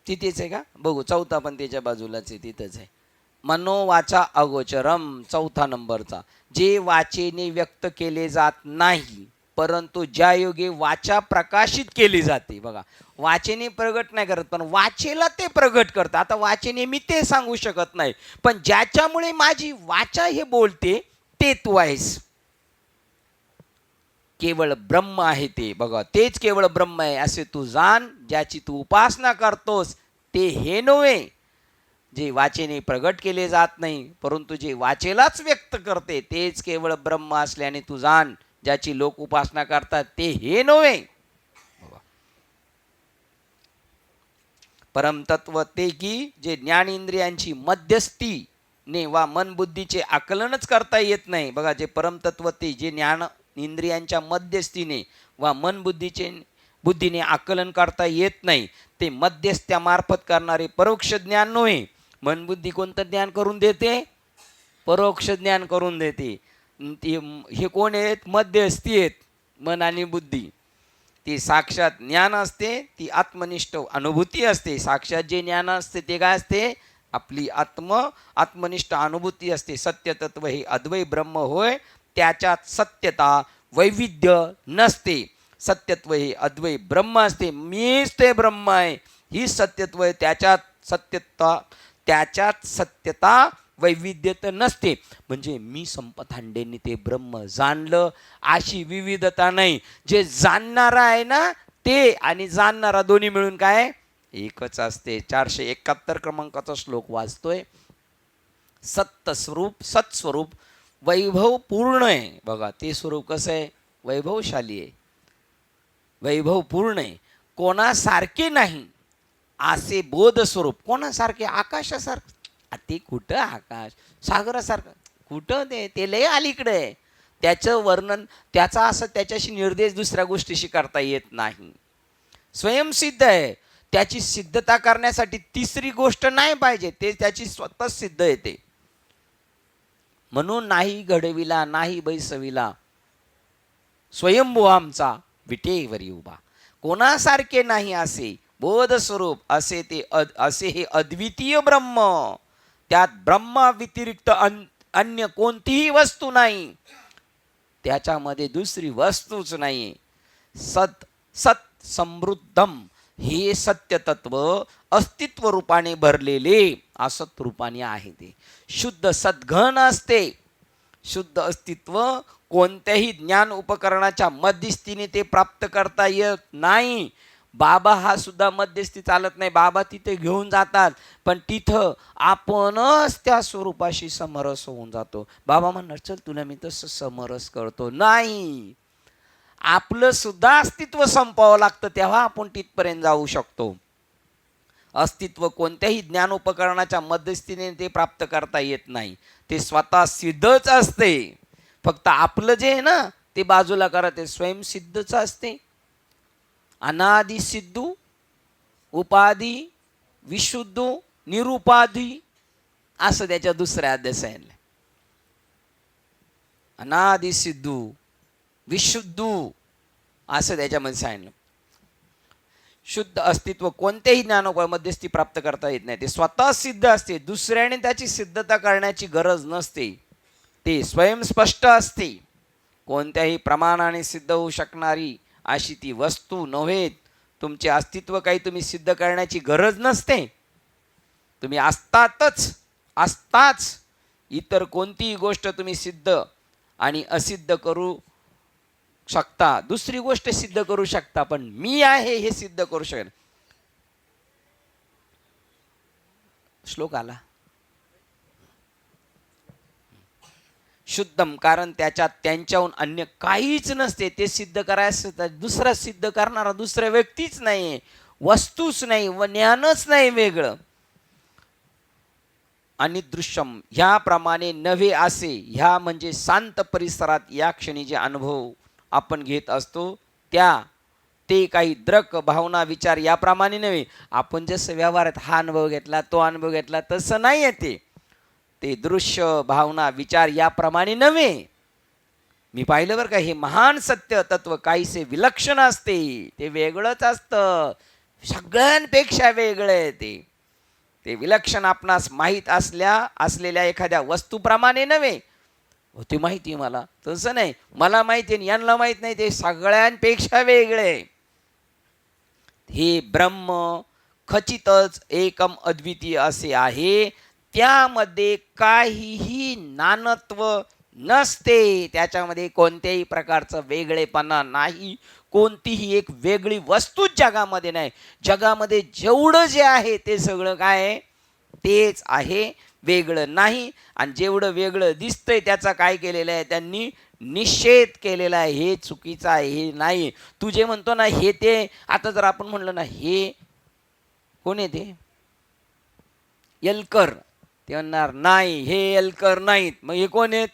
तिथेच आहे का? बघू, 4था पण त्याच्या बाजूलाच आहे, तिथंच आहे. मनोवाचा अगोचरम, 4था नंबरचा. जे वाचेने व्यक्त केले जात नाही, परंतु ज्या योगे वाचा प्रकाशित केली जाते. बघा, वाचेने प्रगट नाही करत, पण वाचेला ते प्रगट करतं. आता वाचेने मी ते सांगू शकत नाही, पण ज्याच्यामुळे माझी वाचा हे बोलते ते तू आहेस. केवळ ब्रह्म आहे ते. बघा, तेच केवळ ब्रह्म आहे असे तू जाण. ज्याची तू उपासना करतोस ते हे नव्हे, जे वाचेने प्रगट केले जात नाही, परंतु जे वाचेलाच व्यक्त करते तेच केवळ ब्रह्म असल्याने तू जाण. ज्याची लोक उपासना करतात ते हे नव्हे. परमतत्व ते की जे ज्ञानेंद्रियांची मध्यस्थीने वा मन बुद्धीचे आकलनच करता येत नाही. बघा, जे परमतत्व ते जे ज्ञान इंद्रियांच्या मध्यस्थीने वा मन बुद्धीने आकलन करता येत नाही, ते मध्यस्थ्यामार्फत करणारे परोक्ष ज्ञान नव्हे. मन बुद्धी कोणतं ज्ञान करून देते? परोक्ष ज्ञान करून देते. हे कोण आहेत? मध्यस्थी आहेत, मन आणि बुद्धी. ती साक्षात ज्ञान असते, ती आत्मनिष्ठ अनुभूती असते. साक्षात जे ज्ञान असते ते काय असते? आपली आत्मनिष्ठ अनुभूती असते. सत्यतत्व हे अद्वैत ब्रह्म होय, त्याच्यात सत्यता वैविध्य नसते. सत्यत्व हे अद्वैत ब्रह्म असते. मीच ते ब्रह्म आहे, ही सत्यत्व आहे. त्याच्यात सत्यता वैविध्यता नसते. म्हणजे मी संपथांडेंनी ते ब्रह्म जाणलं अशी विविधता नाही. जे जाणणारा आहे ना ते आणि जाणणारा दोन्ही मिळून काय एकच असते. 471 क्रमांकाचा श्लोक वाचतोय. सत्स्वरूप वैभव पूर्ण आहे. बघा ते स्वरूप कसं आहे, वैभवशाली आहे, वैभव पूर्ण आहे, कोणासारखे नाही असे बोध स्वरूप. कोणासारखे? आकाशासारखं. ते कुठं आकाश, सागरासारखं कुठं, ते लय अलीकडे आहे. त्याचं वर्णन, त्याचा असं त्याच्याशी निर्देश दुसऱ्या गोष्टीशी करता येत नाही. स्वयंसिद्ध आहे. त्याची सिद्धता करण्यासाठी तिसरी गोष्ट नाही पाहिजे, ते त्याची स्वतः सिद्ध येते. म्हणून नाही घडविला नाही बैसविला स्वयंभू आमचा विटेवरी उभा. कोणासारखे नाही असे बोध स्वरूप, असे हे अद्वितीय ब्रह्म. त्यात ब्रह्मा व्यतिरिक्त अन्य कोणतीही वस्तू नाही, त्याच्यामध्ये दुसरी वस्तूच नाही. सत समृद्धम, हे सत्य तत्व अस्तित्व रूपाने भरलेले असत रूपाने आहे. ते शुद्ध सद्घन असते. शुद्ध अस्तित्व कोणत्याही ज्ञान उपकरणाच्या मध्यस्थीने ते प्राप्त करता येत नाही. बाबा हा सुद्धा मध्यस्थी चालत नाही. बाबा तिथे घेऊन जातात, पण तिथं आपणच त्या स्वरूपाशी समरस होऊन जातो. बाबा म्हणणार चल तुला मी तसं समरस करतो. नाही, आपलं सुद्धा अस्तित्व संपवावं लागतं, तेव्हा आपण तिथपर्यंत जाऊ शकतो. अस्तित्व कोणत्याही ज्ञान उपकरणाच्या मध्यस्थीने ते प्राप्त करता येत नाही. ते स्वतः सिद्धच असते. फक्त आपलं जे आहे ना ते बाजूला करा, ते स्वयंसिद्धच असते. अनादि सिद्धू, उपाधी, विशुद्धू, निरुपाधी असं त्याच्या दुसऱ्या अध्यायात सांगितलं. अनादि सिद्धू, विशुद्धू असं त्याच्यामध्ये सांगितलं. शुद्ध अस्तित्व कोणत्याही ज्ञानोपाय मध्यस्थी प्राप्त करता येत नाही. ते स्वतः सिद्ध असते, दुसऱ्याने त्याची सिद्धता करण्याची गरज नसते. ते स्वयंस्पष्ट असते. कोणत्याही प्रमाणाने सिद्ध होऊ शकणारी अशी ती वस्तू नव्हे. तुमचे अस्तित्व काही तुम्ही सिद्ध करण्याची गरज नसते. तुम्ही असताच. इतर कोणतीही गोष्ट तुम्ही सिद्ध आणि असिद्ध करू शकता, दुसरी गोष्ट सिद्ध करू शकता, पण मी आहे हे सिद्ध करू शकत. श्लोक आला. शुद्धम, कारण त्याच्यात त्यांच्याहून अन्य काहीच नसते. ते सिद्ध करायचं दुसरा सिद्ध करणारा दुसऱ्या व्यक्तीच नाही, वस्तूच नाही व ज्ञानच नाही वेगळं. आणि दृश्यम, ह्याप्रमाणे नव्हे असे. ह्या म्हणजे शांत परिसरात या क्षणी जे अनुभव आपण घेत असतो ते काही द्रक भावना विचार याप्रमाणे नव्हे. आपण जसं व्यवहारात हा अनुभव घेतला तो अनुभव घेतला तसं नाही आहे. ते दृश्य भावना विचार याप्रमाणे नव्हे. मी पाहिलं बरं का, हे महान सत्य तत्व काहीसे विलक्षण असते. ते वेगळंच असतं, सगळ्यांपेक्षा वेगळं आहे. ते विलक्षण आपणास माहीत असलेल्या एखाद्या वस्तूप्रमाणे नव्हे. ते माहिती मला, तसं नाही. मला माहिती आहे यांना माहीत नाही, ते सगळ्यांपेक्षा वेगळे. हे ब्रह्म खचितच एकम अद्वितीय असे आहे. त्यामध्ये काहीही नानत्व नसते. त्याच्यामध्ये कोणत्याही प्रकारचं वेगळेपणा नाही. कोणतीही एक वेगळी वस्तू जगामध्ये नाही. जगामध्ये जेवढं जे आहे ते सगळं काय आहे, तेच आहे, वेगळं नाही. आणि जेवढं वेगळं दिसतंय त्याचा काय केलेलं आहे, त्यांनी निषेध केलेला आहे. हे चुकीचं आहे, हे नाही. तू जे म्हणतो ना हे ते, आता जर आपण म्हणलं ना हे कोण आहे, ते एलकर, ते म्हणणार नाही हे एलकर नाहीत. मग हे कोण आहेत?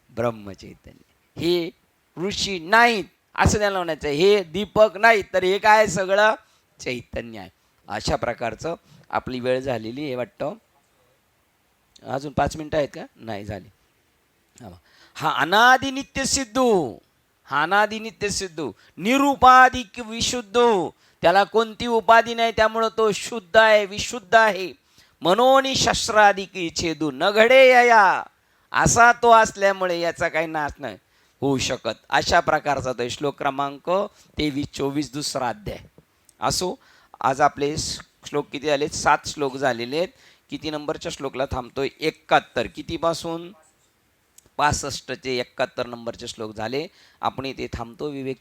ब्रह्मचैतन्य. हे ऋषी नाहीत असं त्याला म्हणायचं. हे दीपक नाहीत, तर हे काय सगळं चैतन्य आहे. अशा प्रकारचं आपली वेळ झालेली आहे वाटतं. अजून 5 मिनिटं आहेत का? नाही झाली. हा अनादि नित्य सिद्धू, हा अनादि नित्य सिद्धू, निरुपाधिक विशुद्धू. त्याला कोणती उपाधी नाही, त्यामुळं तो शुद्ध आहे, विशुद्ध आहे. मनोनी शस्त्राधिकी छेदू न घडे या, असा तो असल्यामुळे याचा काही नाश नाही होऊ शकत. अशा प्रकारचा तो श्लोक क्रमांक 23-24 दुसरा अध्याय. असो, आज आपले श्लोक किती झाले? 7 श्लोक झालेले आहेत. किती नंबरच्या श्लोकला थांबतोय? 71. कितीपासून? 65 71 नंबरचे श्लोक झाले. आपण इथे थांबतो. विवेक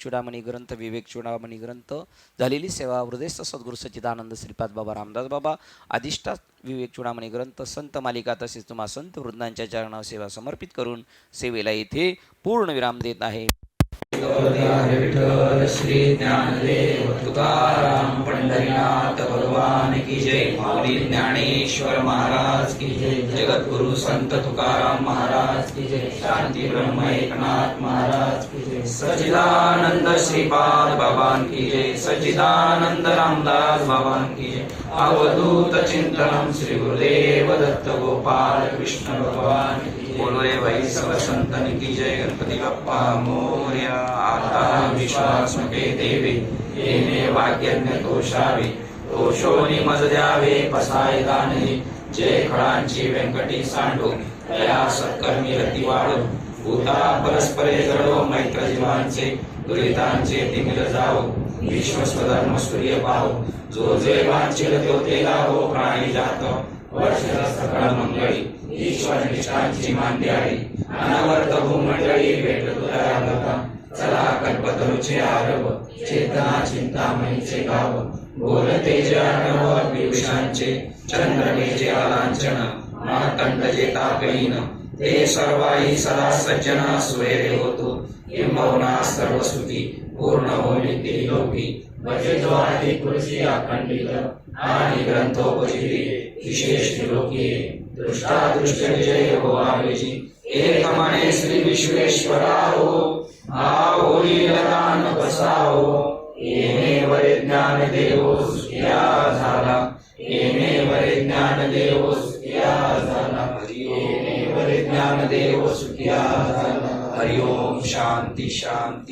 चूडामणी ग्रंथ झालेली सेवा हृदयस्थ सद्गुरू सच्चिदानंद श्रीपाद बाबा रामदास बाबा अधिष्ठात विवेक चूडामणी ग्रंथ संत मालिका तसेच तुम्हा संत वृद्धांच्या चरणावर सेवा समर्पित करून सेवेला इथे पूर्ण विराम देत आहे. विठ्ठल श्री ज्ञानदेव तुकाराम पंढरीनाथ भगवान की जय. माऊली ज्ञानेश्वर महाराज की जय. जगद्गुरु संत तुकाराम महाराज की जय. शांती ब्रह्म एकनाथ महाराज की जय. सच्चिदानंद श्रीपाद बाबान की जय. सच्चिदानंद रामदास बाबान की जय. अवधूत चिंतनम श्री गुरुदेव दत्त गोपाल कृष्ण भगवान की जय. बोलो रे भाई सब संतन की जय. गणपती बाप्पा मोरया. आता विश्वास मके देवे येणे वाक्यज्ञ तोषावे. तोषोनी मज द्यावे पसाय दाने. जय खळांची व्यंकटी सांडो. दया सत्कर्मी रती वाढो. भूता परस्परे जळो. मैत्र जीवांचे दुरितांचे तिमिर जावो. विश्वस्वधर्म सूर्य पाहो. जो जे वांछिल तो ते लाभो. प्राणी जात वर्ष सकळ मंगळी. ईश्वर निष्ठांची मांद्याळी. अनवर्त भूमंडळी भेट तुला. चला कल्पतरूचे आरव. चेतना चिंतामणीचे गाव. बोलते जे आडव पियुषांचे. चंद्रमेचे अलांछन. मार्तंड जे तापहीन. ते सर्वाई सदा सज्जना सुवेरे होतो. किंबहुना सर्व स्तुती पूर्ण होईल ते लोकी. भजे जो आदि पुरुषी अखंडित. आणि ग्रंथोपजिती विशेष लोकी. दृष्टादृष्ट जय हो आवेजी. एक मने श्री विश्वेश्वरा हो. होई दान बसावो. येणे वरे ज्ञान देवो सुखिया झाला. येणे वरे ज्ञान देवो सुखिया झाला. येणे वरे ज्ञान देवो सुखिया झाला. हरि ओम. शांती शांती.